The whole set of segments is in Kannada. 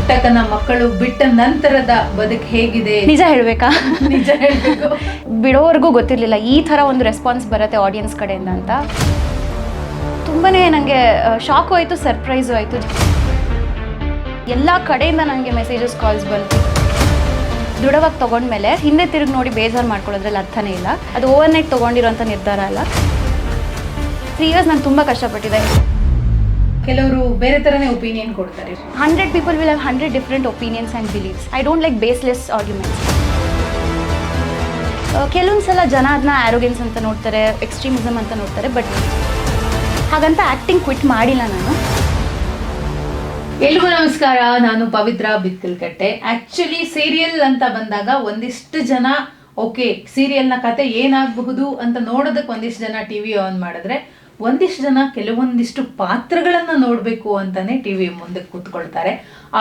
ಪುಟ್ಟಕ್ಕನ ಮಕ್ಕಳು ಬಿಟ್ಟ ನಂತರದ ಬದುಕು ಹೇಗಿದೆ? ನಿಜ ಹೇಳಬೇಕಾ? ನಿಜ ಹೇಳಬೇಕು. ಬಿಡೋವರೆಗೂ ಗೊತ್ತಿರಲಿಲ್ಲ ಈ ಥರ ಒಂದು ರೆಸ್ಪಾನ್ಸ್ ಬರುತ್ತೆ ಆಡಿಯನ್ಸ್ ಕಡೆಯಿಂದ ಅಂತ. ತುಂಬಾ ನನಗೆ ಶಾಕು ಆಯಿತು, ಸರ್ಪ್ರೈಸು ಆಯಿತು. ಎಲ್ಲ ಕಡೆಯಿಂದ ನನಗೆ ಮೆಸೇಜಸ್, ಕಾಲ್ಸ್ ಬಂತು. ದೃಢವಾಗಿ ತೊಗೊಂಡ್ಮೇಲೆ ಹಿಂದೆ ತಿರುಗಿ ನೋಡಿ ಬೇಜಾರು ಮಾಡ್ಕೊಳ್ಳೋದ್ರಲ್ಲಿ ಅರ್ಥನೇ ಇಲ್ಲ. ಅದು ಓವರ್ನೈಟ್ ತೊಗೊಂಡಿರೋಂಥ ನಿರ್ಧಾರ ಅಲ್ಲ. 3 years ನಾನು ತುಂಬ ಕಷ್ಟಪಟ್ಟಿದ್ದೆ. ಕೆಲವರು ಬೇರೆ ಥರನೇ ಒಪಿನಿಯನ್ ಕೊಡ್ತಾರೆ. 100 people will have 100 different opinions and beliefs. I don't like baseless arguments. ಕೆಲವೊಂದು ಸಲ ಜನ ಅದನ್ನ ಆ್ಯರೋಗೆನ್ಸ್ ಅಂತ ನೋಡ್ತಾರೆ, ಎಕ್ಸ್ಟ್ರೀಮಿಸಮ್ ಅಂತ ನೋಡ್ತಾರೆ. ಬಟ್ ಹಾಗಂತ ಆ್ಯಕ್ಟಿಂಗ್ ಕ್ವಿಟ್ ಮಾಡಿಲ್ಲ ನಾನು. ಎಲ್ರಿಗೂ ನಮಸ್ಕಾರ, ನಾನು ಪವಿತ್ರ ಬಿತ್ಕಲ್ಕಟ್ಟೆ. ಆ್ಯಕ್ಚುಲಿ ಸೀರಿಯಲ್ ಅಂತ ಬಂದಾಗ ಒಂದಿಷ್ಟು ಜನ ಓಕೆ ಸೀರಿಯಲ್ನ ಕತೆ ಏನಾಗಬಹುದು ಅಂತ ನೋಡೋದಕ್ಕೆ ಒಂದಿಷ್ಟು ಜನ ಟಿ ವಿ ಆನ್ ಮಾಡಿದ್ರೆ, ಒಂದಿಷ್ಟು ಜನ ಕೆಲವೊಂದಿಷ್ಟು ಪಾತ್ರಗಳನ್ನು ನೋಡಬೇಕು ಅಂತಾನೆ ಟಿ ವಿ ಮುಂದೆ ಕೂತ್ಕೊಳ್ತಾರೆ.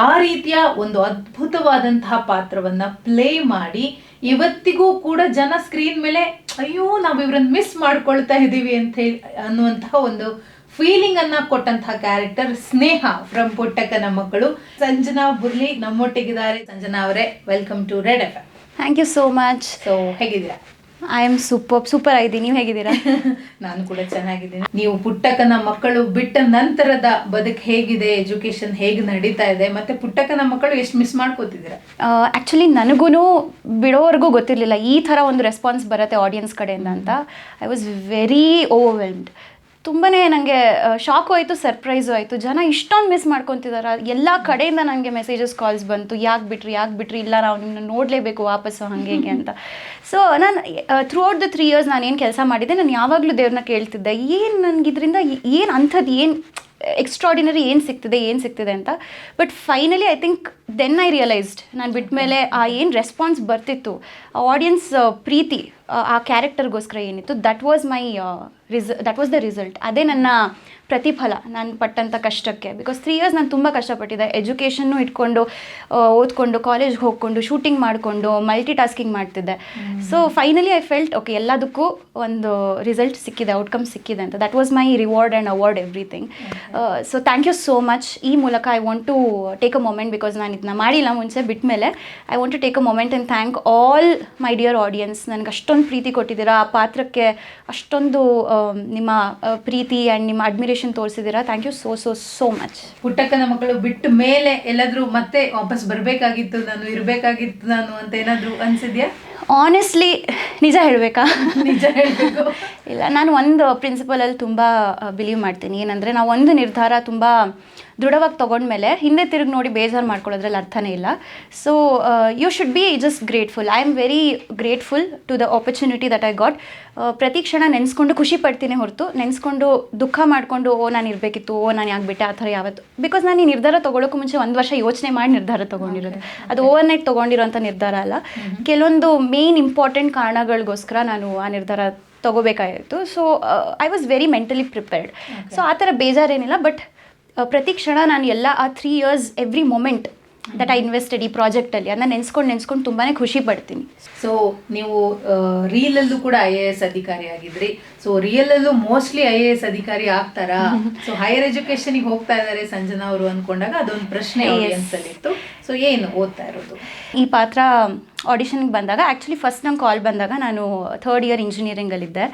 ಆ ರೀತಿಯ ಒಂದು ಅದ್ಭುತವಾದಂತಹ ಪಾತ್ರವನ್ನ ಪ್ಲೇ ಮಾಡಿ ಇವತ್ತಿಗೂ ಕೂಡ ಜನ ಸ್ಕ್ರೀನ್ ಮೇಲೆ ಅಯ್ಯೋ ನಾವು ಇವ್ರನ್ನ ಮಿಸ್ ಮಾಡ್ಕೊಳ್ತಾ ಇದ್ದೀವಿ ಅಂತ ಹೇಳಿ ಅನ್ನುವಂತಹ ಒಂದು ಫೀಲಿಂಗ್ ಅನ್ನ ಕೊಟ್ಟಂತಹ ಕ್ಯಾರೆಕ್ಟರ್ ಸ್ನೇಹ ಫ್ರಮ್ ಪುಟ್ಟಕ್ಕನ ಮಕ್ಕಳು. ಸಂಜನಾ ಬುರ್ಲಿ ನಮ್ಮೊಟ್ಟಿಗಿದ್ದಾರೆ. ಸಂಜನಾ ಅವರೇ, welcome to Red F. Thank you so much. So ಹೇಗಿದ್ದೀರಾ? ಐ ಆಮ್ ಸೂಪರ್ ಆಗಿದ್ದೀನಿ. ನೀವು ಹೇಗಿದ್ದೀರಾ? ನಾನು ಕೂಡ ಚೆನ್ನಾಗಿದ್ದೀನಿ. ನೀವು ಪುಟ್ಟಕ್ಕನ ಮಕ್ಕಳು ಬಿಟ್ಟ ನಂತರದ ಬದುಕು ಹೇಗಿದೆ, ಎಜುಕೇಶನ್ ಹೇಗೆ ನಡೀತಾ ಇದೆ, ಮತ್ತೆ ಪುಟ್ಟಕ್ಕನ ಮಕ್ಕಳು ಎಷ್ಟು ಮಿಸ್ ಮಾಡ್ಕೋತಿದ್ದೀರಾ? ಆ್ಯಕ್ಚುಲಿ ನನಗೂ ಬಿಡೋವರೆಗೂ ಗೊತ್ತಿರಲಿಲ್ಲ ಈ ಥರ ಒಂದು ರೆಸ್ಪಾನ್ಸ್ ಬರುತ್ತೆ ಆಡಿಯನ್ಸ್ ಕಡೆಯಿಂದ ಅಂತ. I was very overwhelmed. ತುಂಬಾ ನನಗೆ ಶಾಕು ಆಯಿತು, ಸರ್ಪ್ರೈಸು ಆಯಿತು. ಜನ ಇಷ್ಟೊಂದು ಮಿಸ್ ಮಾಡ್ಕೊತಿದ್ದಾರೆ. ಎಲ್ಲ ಕಡೆಯಿಂದ ನನಗೆ ಮೆಸೇಜಸ್, ಕಾಲ್ಸ್ ಬಂತು. ಯಾಕೆ ಬಿಟ್ರಿ, ಇಲ್ಲ ನಾವು ನಿಮ್ಮನ್ನ ನೋಡಲೇಬೇಕು ವಾಪಸ್ಸು ಹಾಗೆ ಅಂತ. ಸೊ ನಾನು ಥ್ರೂ ಔಟ್ ದ 3 years ನಾನು ಏನು ಕೆಲಸ ಮಾಡಿದ್ದೆ, ನಾನು ಯಾವಾಗಲೂ ದೇವ್ರನ್ನ ಕೇಳ್ತಿದ್ದೆ, ಏನು ನನಗೆ ಇದರಿಂದ ಏನು ಅಂಥದ್ದು, ಏನು ಎಕ್ಸ್ಟ್ರಾಡಿನರಿ ಏನು ಸಿಗ್ತಿದೆ ಅಂತ. But finally I think then I realised, ನಾನು ಬಿಟ್ಟ ಮೇಲೆ ಆ ಏನು ರೆಸ್ಪಾನ್ಸ್ ಬರ್ತಿತ್ತು, ಆ ಆಡಿಯನ್ಸ್ ಪ್ರೀತಿ ಆ ಕ್ಯಾರೆಕ್ಟರ್ಗೋಸ್ಕರ ಏನಿತ್ತು, ದಟ್ ವಾಸ್ ದ ರಿಸಲ್ಟ್. ಅದೇ ನನ್ನ ಪ್ರತಿಫಲ ನಾನು ಪಟ್ಟಂಥ ಕಷ್ಟಕ್ಕೆ. ಬಿಕಾಸ್ 3 years ನಾನು ತುಂಬ ಕಷ್ಟಪಟ್ಟಿದ್ದೆ. ಎಜುಕೇಷನ್ನು ಇಟ್ಕೊಂಡು ಓದ್ಕೊಂಡು, ಕಾಲೇಜ್ಗೆ ಹೋಗ್ಕೊಂಡು, ಶೂಟಿಂಗ್ ಮಾಡಿಕೊಂಡು, ಮಲ್ಟಿ ಟಾಸ್ಕಿಂಗ್ ಮಾಡ್ತಿದ್ದೆ. So finally I felt okay, ಎಲ್ಲದಕ್ಕೂ ಒಂದು ರಿಸಲ್ಟ್ ಸಿಕ್ಕಿದೆ, ಔಟ್ಕಮ್ ಸಿಕ್ಕಿದೆ ಅಂತ. That was my reward and award everything. So thank you so much. ಈ ಮೂಲಕ I want to take a moment, because ನಾನು ಇದನ್ನ ಮಾಡಿಲ್ಲ ಮುಂಚೆ, ಬಿಟ್ಟ ಮೇಲೆ I want to take a moment and thank all my dear audience. ನನಗೆ ಅಷ್ಟೊಂದು ಪ್ರೀತಿ ಕೊಟ್ಟಿದ್ದೀರಾ, ಆ ಪಾತ್ರಕ್ಕೆ ಅಷ್ಟೊಂದು ನಿಮ್ಮ ಪ್ರೀತಿ ಆ್ಯಂಡ್ ನಿಮ್ಮ ಅಡ್ಮಿರೇಷನ್ ತೋರಿಸಿದ್ದೀರಾ. Thank you so much. ಪುಟ್ಟಕ್ಕನ ಮಕ್ಕಳು ಬಿಟ್ಟ ಮೇಲೆ ಎಲ್ಲಾದ್ರೂ ಮತ್ತೆ ವಾಪಸ್ ಬರಬೇಕಾಗಿತ್ತು, ಇರಬೇಕಾಗಿತ್ತು ನಾನು ಅಂತ ಏನಾದರೂ ಅನ್ಸಿದ್ಯಾ? ಆನೆಸ್ಟ್ಲಿ ನಿಜ ಹೇಳಬೇಕಾ? ನಿಜ ಹೇಳಬೇಕು. ಇಲ್ಲ, ನಾನು ಒಂದು ಪ್ರಿನ್ಸಿಪಲಲ್ಲಿ ತುಂಬ ಬಿಲೀವ್ ಮಾಡ್ತೀನಿ. ಏನಂದರೆ, ನಾವು ಒಂದು ನಿರ್ಧಾರ ತುಂಬ ದೃಢವಾಗಿ ತೊಗೊಂಡ್ಮೇಲೆ ಹಿಂದೆ ತಿರುಗಿ ನೋಡಿ ಬೇಜಾರು ಮಾಡ್ಕೊಳ್ಳೋದ್ರಲ್ಲಿ ಅರ್ಥನೇ ಇಲ್ಲ. So you should be just grateful. I am very grateful to the opportunity that I got. ಪ್ರತಿ ಕ್ಷಣ ನೆನೆಸ್ಕೊಂಡು ಖುಷಿ ಪಡ್ತೀನಿ ಹೊರತು ನೆನೆಸ್ಕೊಂಡು ದುಃಖ ಮಾಡಿಕೊಂಡು ನಾನು ಇರಬೇಕಿತ್ತು, ನಾನು ಯಾಕೆ ಬಿಟ್ಟೆ, ಆ ಥರ ಯಾವತ್ತು. ಬಿಕಾಸ್ ನಾನು ಈ ನಿರ್ಧಾರ ತೊಗೊಳೋಕ್ಕೂ ಮುಂಚೆ 1 ವರ್ಷ ಯೋಚನೆ ಮಾಡಿ ನಿರ್ಧಾರ ತೊಗೊಂಡಿರೋದು. ಅದು ಓವರ್ನೈಟ್ ತೊಗೊಂಡಿರೋಂಥ ನಿರ್ಧಾರ ಅಲ್ಲ. ಕೆಲವೊಂದು ಮೇನ್ ಇಂಪಾರ್ಟೆಂಟ್ ಕಾರಣಗಳಿಗೋಸ್ಕರ ನಾನು ಆ ನಿರ್ಧಾರ ತೊಗೋಬೇಕಾಗಿತ್ತು. So I was very mentally prepared. So ಆ ಥರ ಬೇಜಾರೇನಿಲ್ಲ. ಬಟ್ ಪ್ರತಿ ಕ್ಷಣ ನಾನು ಎಲ್ಲ ಆ 3 years every moment that I invested ಈ ಪ್ರಾಜೆಕ್ಟಲ್ಲಿ ಅದನ್ನ ನೆನೆಸ್ಕೊಂಡು ತುಂಬಾ ಖುಷಿ ಪಡ್ತೀನಿ. ಸೊ ನೀವು ರೀಲಲ್ಲೂ ಕೂಡ IAS ಅಧಿಕಾರಿ ಆಗಿದ್ರಿ. ಸೊ ರಿಯಲಲ್ಲೂ ಮೋಸ್ಟ್ಲಿ IAS ಅಧಿಕಾರಿ ಆಗ್ತಾರಾ? ಸೊ ಹೈಯರ್ ಎಜುಕೇಶನ್ಗೆ ಹೋಗ್ತಾ ಇದ್ದಾರೆ ಸಂಜನಾ ಅವರು ಅಂದ್ಕೊಂಡಾಗ ಅದೊಂದು ಪ್ರಶ್ನೆ ಆಡಿಯನ್ಸ್ ಅಲ್ಲಿ ಇತ್ತು. ಸೊ ಏನು ಓದ್ತಾ ಇರೋದು? ಈ ಪಾತ್ರ ಆಡಿಷನ್ಗೆ ಬಂದಾಗ, ಆ್ಯಕ್ಚುಲಿ ಫಸ್ಟ್ ನಂಗೆ ಕಾಲ್ ಬಂದಾಗ ನಾನು 3rd year ಇಂಜಿನಿಯರಿಂಗಲ್ಲಿದ್ದೆ.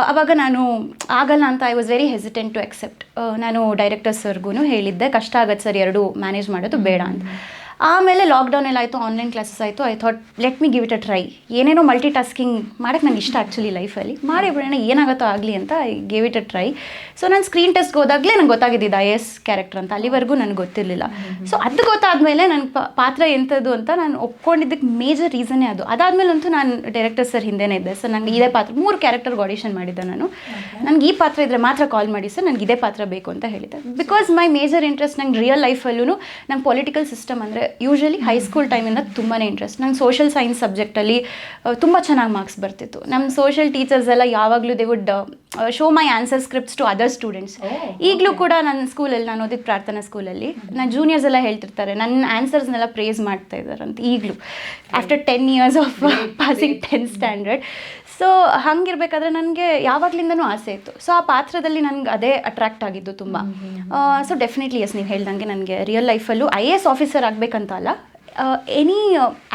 ಆವಾಗ ನಾನು ಆಗಲ್ಲ ಅಂತ I was very hesitant to accept. ನಾನು ಡೈರೆಕ್ಟರ್ ಸರ್ಗೂ ಹೇಳಿದ್ದೆ, ಕಷ್ಟ ಆಗತ್ತೆ ಸರ್, 2 ಮ್ಯಾನೇಜ್ ಮಾಡೋದು ಬೇಡ ಅಂತ. ಆಮೇಲೆ ಲಾಕ್ಡೌನ್ ಎಲ್ಲ ಆಯಿತು, ಆನ್ಲೈನ್ ಕ್ಲಾಸಸ್ ಆಯಿತು. I thought let me give it a try. ಏನೇನೋ ಮಲ್ಟಿ ಟಾಸ್ಕಿಂಗ್ ಮಾಡೋಕ್ಕೆ ನಂಗೆ ಇಷ್ಟ ಆ್ಯಕ್ಚುಲಿ ಲೈಫಲ್ಲಿ. ಮಾಡಿಬಿಡೋಣ, ಏನಾಗುತ್ತೋ ಆಗಲಿ ಅಂತ I gave it a try. So ನಾನು ಸ್ಕ್ರೀನ್ ಟೆಸ್ಟ್ಗೆ ಹೋದಾಗಲೇ ನಂಗೆ ಗೊತ್ತಾಗಿದ್ದಿದ್ದು IAS ಕ್ಯಾರೆಕ್ಟರ್ ಅಂತ. ಅಲ್ಲಿವರೆಗೂ ನನಗೆ ಗೊತ್ತಿರಲಿಲ್ಲ. ಸೊ ಅದು ಗೊತ್ತಾದಮೇಲೆ ನನ್ನ ಪಾತ್ರ ಎಂಥದ್ದು ಅಂತ ನಾನು ಒಪ್ಕೊಂಡಿದ್ದಕ್ಕೆ ಮೇಜರ್ ರೀಸನ್ನೇ ಅದು. ಅದಾದಮೇಲಂತೂ ನಾನು ಡೈರೆಕ್ಟರ್ ಸರ್ ಹಿಂದೆನೇ ಇದ್ದೆ. ಸರ್ ನನಗೆ ಇದೇ ಪಾತ್ರ 3 ಕ್ಯಾರೆಕ್ಟರ್ಗೆ ಆಡಿಷನ್ ಮಾಡಿದ್ದೆ ನಾನು. ನನಗೆ ಈ ಪಾತ್ರ ಇದ್ದರೆ ಮಾತ್ರ ಕಾಲ್ ಮಾಡಿ ಸರ್, ನನಗೆ ಇದೇ ಪಾತ್ರ ಬೇಕು ಅಂತ ಹೇಳಿದ್ದೆ. ಬಿಕಾಸ್ ಮೈ ಮೇಜರ್ ಇಂಟ್ರೆಸ್ಟ್ ನಂಗೆ ರಿಯಲ್ ಲೈಫಲ್ಲೂ ನಂಗೆ ಪೊಲಿಟಿಕಲ್ ಸಿಸ್ಟಮ್ ಅಂದರೆ ಯೂಶ್ವಲಿ ಹೈಸ್ಕೂಲ್ ಟೈಮಿಂದ ತುಂಬಾ ಇಂಟ್ರೆಸ್ಟ್. ನಂಗೆ ಸೋಷಲ್ ಸೈನ್ಸ್ ಸಬ್ಜೆಕ್ಟಲ್ಲಿ ತುಂಬ ಚೆನ್ನಾಗಿ ಮಾರ್ಕ್ಸ್ ಬರ್ತಿತ್ತು. ನಮ್ಮ ಸೋಷಲ್ ಟೀಚರ್ಸ್ ಎಲ್ಲ ಯಾವಾಗಲೂ they would show my answer scripts to other students. ಈಗಲೂ ಕೂಡ ನನ್ನ ಸ್ಕೂಲಲ್ಲಿ, ನಾನು ಓದಿದ ಪ್ರಾರ್ಥನಾ ಸ್ಕೂಲಲ್ಲಿ, ನನ್ನ ಜೂನಿಯರ್ಸ್ ಎಲ್ಲ ಹೇಳ್ತಿರ್ತಾರೆ ನನ್ನ ಆನ್ಸರ್ಸ್ನೆಲ್ಲ ಪ್ರೇಸ್ ಮಾಡ್ತಾ ಇದ್ದಾರೆ ಅಂತ ಈಗಲೂ, after 10 years of passing 10th standard. So ಹಂಗಿರ್ಬೇಕಾದ್ರೆ ನನಗೆ ಯಾವಾಗಲಿಂದನೂ ಆಸೆ ಇತ್ತು. ಸೊ ಆ ಪಾತ್ರದಲ್ಲಿ ನನಗೆ ಅದೇ ಅಟ್ರಾಕ್ಟ್ ಆಗಿದ್ದು ತುಂಬ. ಸೊ ಡೆಫಿನೆಟ್ಲಿ ಎಸ್, ನೀವು ಹೇಳ್ದಂಗೆ ನನಗೆ ರಿಯಲ್ ಲೈಫಲ್ಲೂ IAS ಆಫೀಸರ್ ಆಗಬೇಕಂತ ಅಲ್ಲ, any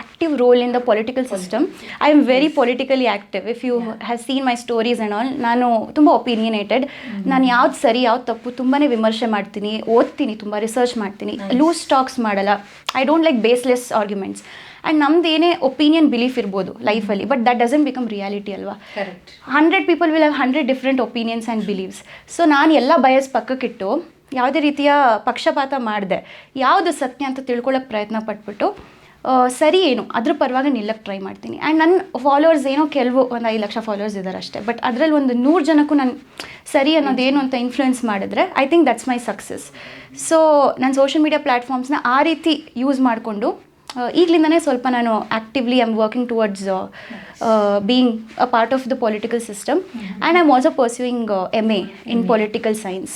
active role in the political system. I am very politically active. If you have seen my stories and all, ನಾನು ತುಂಬ ಒಪಿನಿಯನೇಟೆಡ್. ನಾನು ಯಾವ್ದು ಸರಿ ಯಾವ್ದು ತಪ್ಪು ತುಂಬಾ ವಿಮರ್ಶೆ ಮಾಡ್ತೀನಿ, ಓದ್ತೀನಿ, ತುಂಬ ರಿಸರ್ಚ್ ಮಾಡ್ತೀನಿ, ಲೂಸ್ ಟಾಕ್ಸ್ ಮಾಡಲ್ಲ. I don't like baseless arguments. And ನಮ್ದು ಏನೇ ಒಪಿನಿಯನ್ ಬಿಲೀಫ್ ಇರ್ಬೋದು ಲೈಫಲ್ಲಿ, but that doesn't become reality ಅಲ್ವಾ. 100 people will have 100 different opinions and believes. So ನಾನು ಎಲ್ಲ ಬಯಸ್ ಪಕ್ಕಕ್ಕಿಟ್ಟು ಯಾವುದೇ ರೀತಿಯ ಪಕ್ಷಪಾತ ಮಾಡಿದೆ, ಯಾವುದು ಸತ್ಯ ಅಂತ ತಿಳ್ಕೊಳ್ಳೋಕೆ ಪ್ರಯತ್ನ ಪಟ್ಬಿಟ್ಟು ಸರಿ ಏನು ಅದ್ರ ಪರವಾಗಿ ನಿಲ್ಲಕ್ಕೆ ಟ್ರೈ ಮಾಡ್ತೀನಿ. ಆ್ಯಂಡ್ ನನ್ನ ಫಾಲೋವರ್ಸ್ ಏನೋ ಕೆಲವು ಒಂದು 5 ಲಕ್ಷ ಫಾಲೋವರ್ಸ್ ಇದ್ದಾರೆ ಅಷ್ಟೇ, ಬಟ್ ಅದರಲ್ಲಿ ಒಂದು 100 ಜನಕ್ಕೂ ನಾನು ಸರಿ ಅನ್ನೋದೇನು ಅಂತ ಇನ್ಫ್ಲುಯೆನ್ಸ್ ಮಾಡಿದ್ರೆ I think that's my success. So ನಾನು ಸೋಷಿಯಲ್ ಮೀಡಿಯಾ ಪ್ಲ್ಯಾಟ್ಫಾರ್ಮ್ಸ್ನ ಆ ರೀತಿ ಯೂಸ್ ಮಾಡಿಕೊಂಡು ಈಗಲಿಂದನೇ ಸ್ವಲ್ಪ ನಾನು actively I am working towards being a part of the political system. And I am also pursuing MA in political science.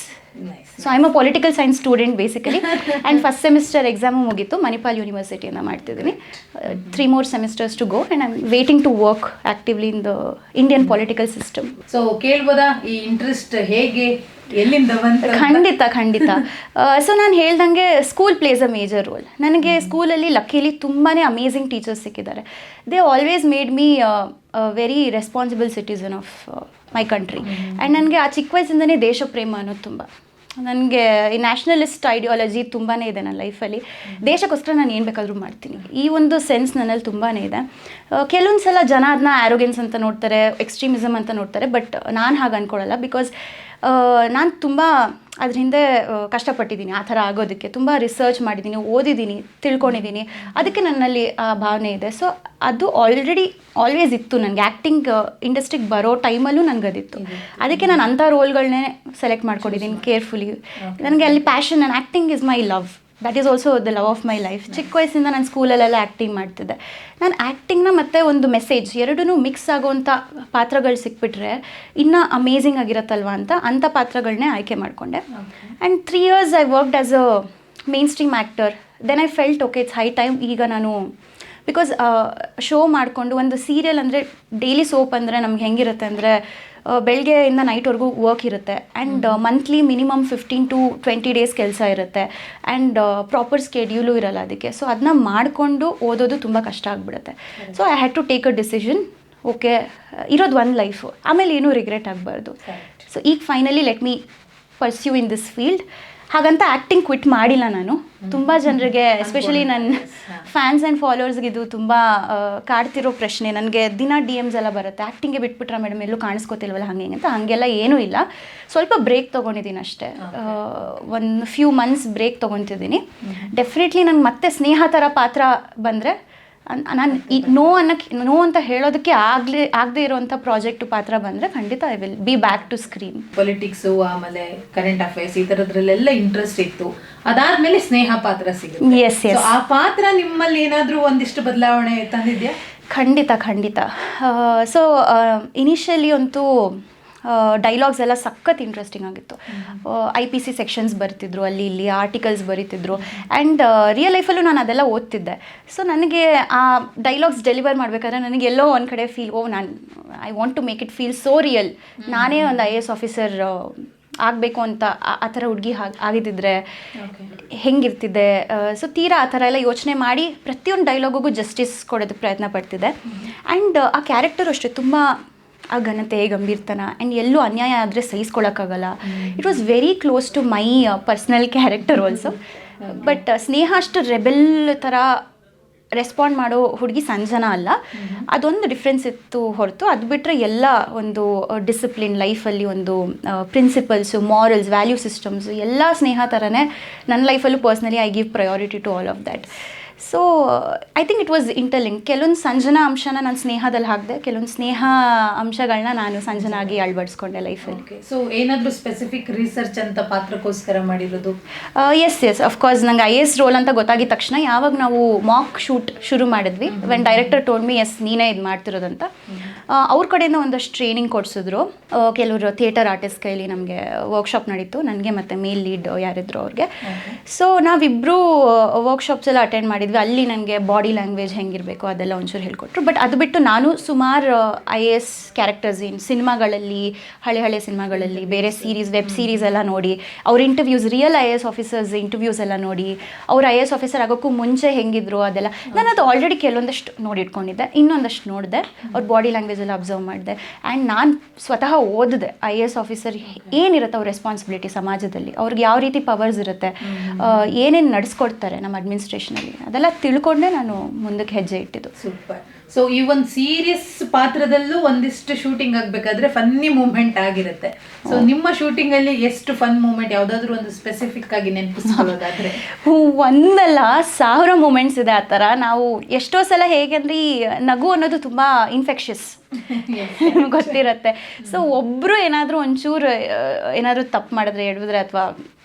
So I am a political science student basically. And first semester exam ಮುಗೀತು, ಮಣಿಪಾಲ್ ಯೂನಿವರ್ಸಿಟಿಯಿಂದ ಮಾಡ್ತಿದ್ದೀನಿ. 3 more semesters to go and I am waiting to work actively in the Indian political system. So ಕೇಳ್ಬೋದಾ ಈ ಇಂಟ್ರೆಸ್ಟ್ ಹೇಗೆ, ಎಲ್ಲಿಂದ ಬಂತು? ಖಂಡಿತ. ಸೊ ನಾನು ಹೇಳ್ದಂಗೆ school plays a major role. ನನಗೆ ಸ್ಕೂಲಲ್ಲಿ ಲಕ್ಕಿಲಿ ತುಂಬಾ ಅಮೇಝಿಂಗ್ ಟೀಚರ್ಸ್ ಸಿಕ್ಕಿದ್ದಾರೆ. They always made me very responsible citizen of my country. And ನನಗೆ ಆ ಚಿಕ್ಕ ವಯಸ್ಸಿಂದನೇ ದೇಶ ಪ್ರೇಮ ಅನ್ನೋದು ತುಂಬ. ನನಗೆ ಈ ನ್ಯಾಷನಲಿಸ್ಟ್ ಐಡಿಯಾಲಜಿ ತುಂಬಾ ಇದೆ ನನ್ನ ಲೈಫಲ್ಲಿ. ದೇಶಕ್ಕೋಸ್ಕರ ನಾನು ಏನು ಬೇಕಾದರೂ ಮಾಡ್ತೀನಿ, ಈ ಒಂದು ಸೆನ್ಸ್ ನನ್ನಲ್ಲಿ ತುಂಬಾ ಇದೆ. ಕೆಲವೊಂದು ಸಲ ಜನ ಅದನ್ನ ಆ್ಯರೋಗೆನ್ಸ್ ಅಂತ ನೋಡ್ತಾರೆ, ಎಕ್ಸ್ಟ್ರೀಮಿಸಮ್ ಅಂತ ನೋಡ್ತಾರೆ, ಬಟ್ ನಾನು ಹಾಗೆ ಅಂದ್ಕೊಳ್ಳಲ್ಲ. ಬಿಕಾಸ್ ನಾನು ತುಂಬ ಅದ್ರ ಹಿಂದೆ ಕಷ್ಟಪಟ್ಟಿದ್ದೀನಿ ಆ ಥರ ಆಗೋದಕ್ಕೆ. ತುಂಬ ರಿಸರ್ಚ್ ಮಾಡಿದ್ದೀನಿ, ಓದಿದ್ದೀನಿ, ತಿಳ್ಕೊಂಡಿದ್ದೀನಿ. ಅದಕ್ಕೆ ನನ್ನಲ್ಲಿ ಆ ಭಾವನೆ ಇದೆ. ಸೊ ಅದು ಆಲ್ವೇಸ್ ಇತ್ತು ನನಗೆ. ಆ್ಯಕ್ಟಿಂಗ್ ಇಂಡಸ್ಟ್ರಿಗೆ ಬರೋ ಟೈಮಲ್ಲೂ ನನಗದಿತ್ತು. ಅದಕ್ಕೆ ನಾನು ಅಂಥ ರೋಲ್ಗಳನ್ನೇ ಸೆಲೆಕ್ಟ್ ಮಾಡ್ಕೊಂಡಿದ್ದೀನಿ ಕೇರ್ಫುಲಿ. ನನಗೆ ಅಲ್ಲಿ ಪ್ಯಾಷನ್, ನನ್ನ acting is my love. That is also the love of my life. ಚಿಕ್ಕ ವಯಸ್ಸಿಂದ ನಾನು ಸ್ಕೂಲಲ್ಲೆಲ್ಲ ಆ್ಯಕ್ಟಿಂಗ್ ಮಾಡ್ತಿದ್ದೆ. ನಾನು ಆ್ಯಕ್ಟಿಂಗ್ನ ಮತ್ತು ಒಂದು ಮೆಸೇಜ್ ಎರಡೂ ಮಿಕ್ಸ್ ಆಗೋವಂಥ ಪಾತ್ರಗಳು ಸಿಕ್ಬಿಟ್ರೆ ಇನ್ನೂ ಅಮೇಝಿಂಗ್ ಆಗಿರತ್ತಲ್ವ ಅಂತ ಅಂಥ ಪಾತ್ರಗಳನ್ನೇ ಆಯ್ಕೆ ಮಾಡಿಕೊಂಡೆ. And 3 years I worked as a mainstream actor. Then I felt okay it's high time. ಈಗ ನಾನು ಬಿಕಾಸ್ ಶೋ ಮಾಡಿಕೊಂಡು ಒಂದು ಸೀರಿಯಲ್ ಅಂದರೆ ಡೈಲಿ ಸೋಪ್ ಅಂದರೆ ನಮ್ಗೆ ಹೆಂಗಿರುತ್ತೆ ಅಂದರೆ ಬೆಳಗ್ಗೆಯಿಂದ ನೈಟ್ವರೆಗೂ ವರ್ಕ್ ಇರುತ್ತೆ. And monthly minimum 15 to 20 days ಕೆಲಸ ಇರುತ್ತೆ. ಆ್ಯಂಡ್ ಪ್ರಾಪರ್ ಸ್ಕೆಡ್ಯೂಲು ಇರಲ್ಲ ಅದಕ್ಕೆ. ಸೊ ಅದನ್ನ ಮಾಡಿಕೊಂಡು ಓದೋದು ತುಂಬ ಕಷ್ಟ ಆಗಿಬಿಡುತ್ತೆ. So I had to take a decision. Okay, ಇರೋದು ಒಂದು ಲೈಫು, ಆಮೇಲೆ ಏನೂ ರಿಗ್ರೆಟ್ ಆಗಬಾರ್ದು. ಸೊ ಈಗ finally let me pursue in this field. ಹಾಗಂತ ಆ್ಯಕ್ಟಿಂಗ್ ಕ್ವಿಟ್ ಮಾಡಿಲ್ಲ ನಾನು. ತುಂಬ ಜನರಿಗೆ, ಎಸ್ಪೆಷಲಿ ನನ್ನ ಫ್ಯಾನ್ಸ್ ಆ್ಯಂಡ್ ಫಾಲೋವರ್ಸ್ಗೆ ಇದು ತುಂಬ ಕಾಡ್ತಿರೋ ಪ್ರಶ್ನೆ. ನನಗೆ ದಿನ DMs ಎಲ್ಲ ಬರುತ್ತೆ, ಆ್ಯಕ್ಟಿಂಗ್ಗೆ ಬಿಟ್ಬಿಟ್ರೆ ಮೇಡಮ್ ಎಲ್ಲೂ ಕಾಣಿಸ್ಕೋತಿಲ್ವಲ್ಲ ಹಂಗೆ ಅಂತ. ಹಾಗೆಲ್ಲ ಏನೂ ಇಲ್ಲ, ಸ್ವಲ್ಪ ಬ್ರೇಕ್ ತೊಗೊಂಡಿದ್ದೀನಿ ಅಷ್ಟೇ. ಒಂದು ಫ್ಯೂ ಮಂತ್ಸ್ ಬ್ರೇಕ್ ತೊಗೊತಿದ್ದೀನಿ. ಡೆಫಿನೆಟ್ಲಿ ನಂಗೆ ಮತ್ತೆ ಸ್ನೇಹ ಥರ ಪಾತ್ರ ಬಂದರೆ, ನಾನು ಈ ನೋ ಅಂತ ಹೇಳೋದಕ್ಕೆ ಆಗದೆ ಇರೋವಂಥ ಪ್ರಾಜೆಕ್ಟು ಪಾತ್ರ ಬಂದರೆ ಖಂಡಿತ I will be back to screen. Politics ಆಮೇಲೆ ಕರೆಂಟ್ ಅಫೇರ್ಸ್ ಈ ಥರದ್ರಲ್ಲೆಲ್ಲ ಇಂಟ್ರೆಸ್ಟ್ ಇತ್ತು. ಅದಾದ್ಮೇಲೆ ಸ್ನೇಹ ಪಾತ್ರ ಸಿಗುತ್ತೆ. ಎಸ್. ಆ ಪಾತ್ರ ನಿಮ್ಮಲ್ಲಿ ಏನಾದರೂ ಒಂದಿಷ್ಟು ಬದಲಾವಣೆ ತಂದಿದ್ಯಾ? ಖಂಡಿತ. ಸೊ ಇನಿಷಿಯಲಿ ಅಂತೂ ಡೈಲಾಗ್ಸ್ ಎಲ್ಲ ಸಖತ್ ಇಂಟ್ರೆಸ್ಟಿಂಗ್ ಆಗಿತ್ತು. IPC ಸೆಕ್ಷನ್ಸ್ ಬರ್ತಿದ್ರು, ಅಲ್ಲಿ ಇಲ್ಲಿ ಆರ್ಟಿಕಲ್ಸ್ ಬರೀತಿದ್ರು. ಆ್ಯಂಡ್ ರಿಯಲ್ ಲೈಫಲ್ಲೂ ನಾನು ಅದೆಲ್ಲ ಓದ್ತಿದ್ದೆ. ಸೊ ನನಗೆ ಆ ಡೈಲಾಗ್ಸ್ ಡೆಲಿವರ್ ಮಾಡಬೇಕಾದ್ರೆ ನನಗೆಲ್ಲೋ ಒಂದು ಕಡೆ feel, I want to make it feel so real. ನಾನೇ ಒಂದು IAS ಆಫೀಸರ್ ಆಗಬೇಕು ಅಂತ ಆ ಥರ ಹುಡುಗಿ ಆಗಿದ್ದಿದ್ರೆ ಹೆಂಗಿರ್ತಿದ್ದೆ. ಸೊ ತೀರಾ ಆ ಥರ ಎಲ್ಲ ಯೋಚನೆ ಮಾಡಿ ಪ್ರತಿಯೊಂದು ಡೈಲಾಗಿಗೂ ಜಸ್ಟಿಸ್ ಕೊಡೋದಕ್ಕೆ ಪ್ರಯತ್ನ ಪಡ್ತಿದ್ದೆ. ಆ್ಯಂಡ್ ಆ ಕ್ಯಾರೆಕ್ಟರು ಅಷ್ಟೇ ತುಂಬ ಆ ಘನತೆ, ಗಂಭೀರ್ತನ, ಆ್ಯಂಡ್ ಎಲ್ಲೂ ಅನ್ಯಾಯ ಆದರೆ ಸಹಿಸ್ಕೊಳಕ್ಕಾಗಲ್ಲ. It was very close to my personal character also. But Sneha ಅಷ್ಟು ರೆಬೆಲ್ ಥರ ರೆಸ್ಪಾಂಡ್ ಮಾಡೋ ಹುಡುಗಿ ಸಂಜನಾ ಅಲ್ಲ. ಅದೊಂದು ಡಿಫ್ರೆನ್ಸ್ ಇತ್ತು ಹೊರತು ಅದು ಬಿಟ್ಟರೆ ಎಲ್ಲ ಒಂದು ಡಿಸಿಪ್ಲಿನ್ ಲೈಫಲ್ಲಿ ಒಂದು ಪ್ರಿನ್ಸಿಪಲ್ಸು, ಮಾರಲ್ಸ್, ವ್ಯಾಲ್ಯೂ ಸಿಸ್ಟಮ್ಸು ಎಲ್ಲ ಸ್ನೇಹ ಥರನೇ ನನ್ನ ಲೈಫಲ್ಲೂ personally I give priority to all of that. So I think it was interlink. ಕೆಲವೊಂದು ಸಂಜನಾ ಅಂಶನ ನಾನು ಸ್ನೇಹದಲ್ಲಿ ಹಾಕಿದೆ, ಕೆಲವೊಂದು ಸ್ನೇಹ ಅಂಶಗಳನ್ನ ನಾನು ಸಂಜನಾಗಿ ಅಳವಡಿಸ್ಕೊಂಡೆ ಲೈಫಲ್ಲಿ. ಸೊ ಏನಾದರೂ ಸ್ಪೆಸಿಫಿಕ್ ರಿಸರ್ಚ್ ಅಂತ ಪಾತ್ರಕ್ಕೋಸ್ಕರ ಮಾಡಿರೋದು? ಎಸ್ ಅಫ್ಕೋರ್ಸ್ ನಂಗೆ IAS ರೋಲ್ ಅಂತ ಗೊತ್ತಾಗಿದ ತಕ್ಷಣ ಯಾವಾಗ ನಾವು ಮಾಕ್ ಶೂಟ್ ಶುರು ಮಾಡಿದ್ವಿ, when director told me yes ನೀನೇ ಇದು ಮಾಡ್ತಿರೋದಂತ, ಅವ್ರ ಕಡೆಯಿಂದ ಒಂದಷ್ಟು ಟ್ರೈನಿಂಗ್ ಕೊಡಿಸಿದ್ರು. ಕೆಲವರು ಥಿಯೇಟರ್ ಆರ್ಟಿಸ್ಟ್ ಕೈಲಿ ನಮಗೆ ವರ್ಕ್ಶಾಪ್ ನಡೀತು, ನನಗೆ ಮತ್ತು ಮೇಲ್ ಲೀಡ್ ಯಾರಿದ್ರು ಅವ್ರಿಗೆ. ಸೊ ನಾವಿಬ್ಬರು ವರ್ಕ್ಶಾಪ್ಸ್ ಎಲ್ಲ ಅಟೆಂಡ್ ಮಾಡಿದ್ವಿ. ಅಲ್ಲಿ ನನಗೆ ಬಾಡಿ ಲ್ಯಾಂಗ್ವೇಜ್ ಹೆಂಗಿರಬೇಕು ಅದೆಲ್ಲ ಒಂಚೂರು ಹೇಳ್ಕೊಟ್ರು. ಬಟ್ ಅದು ಬಿಟ್ಟು ನಾನು ಸುಮಾರು IAS ಕ್ಯಾರೆಕ್ಟರ್ಸ್ ಇನ್ ಸಿನಿಮಾಗಳಲ್ಲಿ, ಹಳೆ ಸಿನಿಮಾಗಳಲ್ಲಿ, ಬೇರೆ ಸೀರೀಸ್, ವೆಬ್ ಸೀರೀಸ್ ಎಲ್ಲ ನೋಡಿ, ಅವ್ರ interviews, real IAS officers interviews ಎಲ್ಲ ನೋಡಿ, ಅವ್ರು IAS ಆಫೀಸರ್ ಆಗೋಕ್ಕೂ ಮುಂಚೆ ಹೆಂಗಿದ್ರು ಅದೆಲ್ಲ ನಾನು ಅದು ಆಲ್ರೆಡಿ ಕೆಲವೊಂದಷ್ಟು ನೋಡಿಟ್ಕೊಂಡಿದ್ದೆ. ಇನ್ನೊಂದಷ್ಟು ನೋಡಿದೆ, ಅವ್ರ ಬಾಡಿ ಲ್ಯಾಂಗ್ವೇಜ್ ಎಲ್ಲ ಅಬ್ಸರ್ವ್ ಮಾಡಿದೆ. ಆ್ಯಂಡ್ ನಾನು ಸ್ವತಃ ಓದಿದೆ IAS ಆಫೀಸರ್ ಏನಿರುತ್ತೆ ಅವ್ರ ರೆಸ್ಪಾನ್ಸಿಬಿಲಿಟಿ ಸಮಾಜದಲ್ಲಿ, ಅವ್ರಿಗೆ ಯಾವ ರೀತಿ ಪವರ್ಸ್ ಇರುತ್ತೆ, ಏನೇನು ನಡೆಸ್ಕೊಡ್ತಾರೆ ನಮ್ಮ ಅಡ್ಮಿನಿಸ್ಟ್ರೇಷನಲ್ಲಿ, ಅದೆಲ್ಲ ತಿಳ್ಕೊಂಡೆ ನಾನು ಮುಂದಕ್ಕೆ ಹೆಜ್ಜೆ ಇಟ್ಟಿದ್ದು. ಸೂಪರ್. ಸೊ ಈ ಒಂದು ಸೀರಿಯಸ್ ಪಾತ್ರದಲ್ಲೂ ಒಂದಿಷ್ಟು ಶೂಟಿಂಗ್ ಆಗಬೇಕಾದ್ರೆ ಫನ್ನಿ ಮೂಮೆಂಟ್ ಆಗಿರುತ್ತೆ. ಸೊ ನಿಮ್ಮ ಶೂಟಿಂಗ್ ಅಲ್ಲಿ ಎಷ್ಟು ಫನ್ ಮೂಮೆಂಟ್, ಯಾವುದಾದ್ರೂ ಒಂದು ಸ್ಪೆಸಿಫಿಕ್ ಆಗಿ ನೆನಪಿಸ್ಕೊಳ್ಳೋದಾದ್ರೆ? ಒಂದಲ್ಲ 1000 ಮೂಮೆಂಟ್ಸ್ ಇದೆ ಆ ಥರ. ನಾವು ಎಷ್ಟೋ ಸಲ ಹೇಗೆ ಅಂದರೆ ಈ ನಗು ಅನ್ನೋದು ತುಂಬ ಇನ್ಫೆಕ್ಷಸ್ ಗೊತ್ತಿರುತ್ತೆ. ಸೊ ಒಬ್ಬರು ಏನಾದರೂ ಒಂಚೂರು ಏನಾದರೂ ತಪ್ಪು ಮಾಡಿದ್ರೆ, ಎಡವಿದ್ರೆ, ಅಥವಾ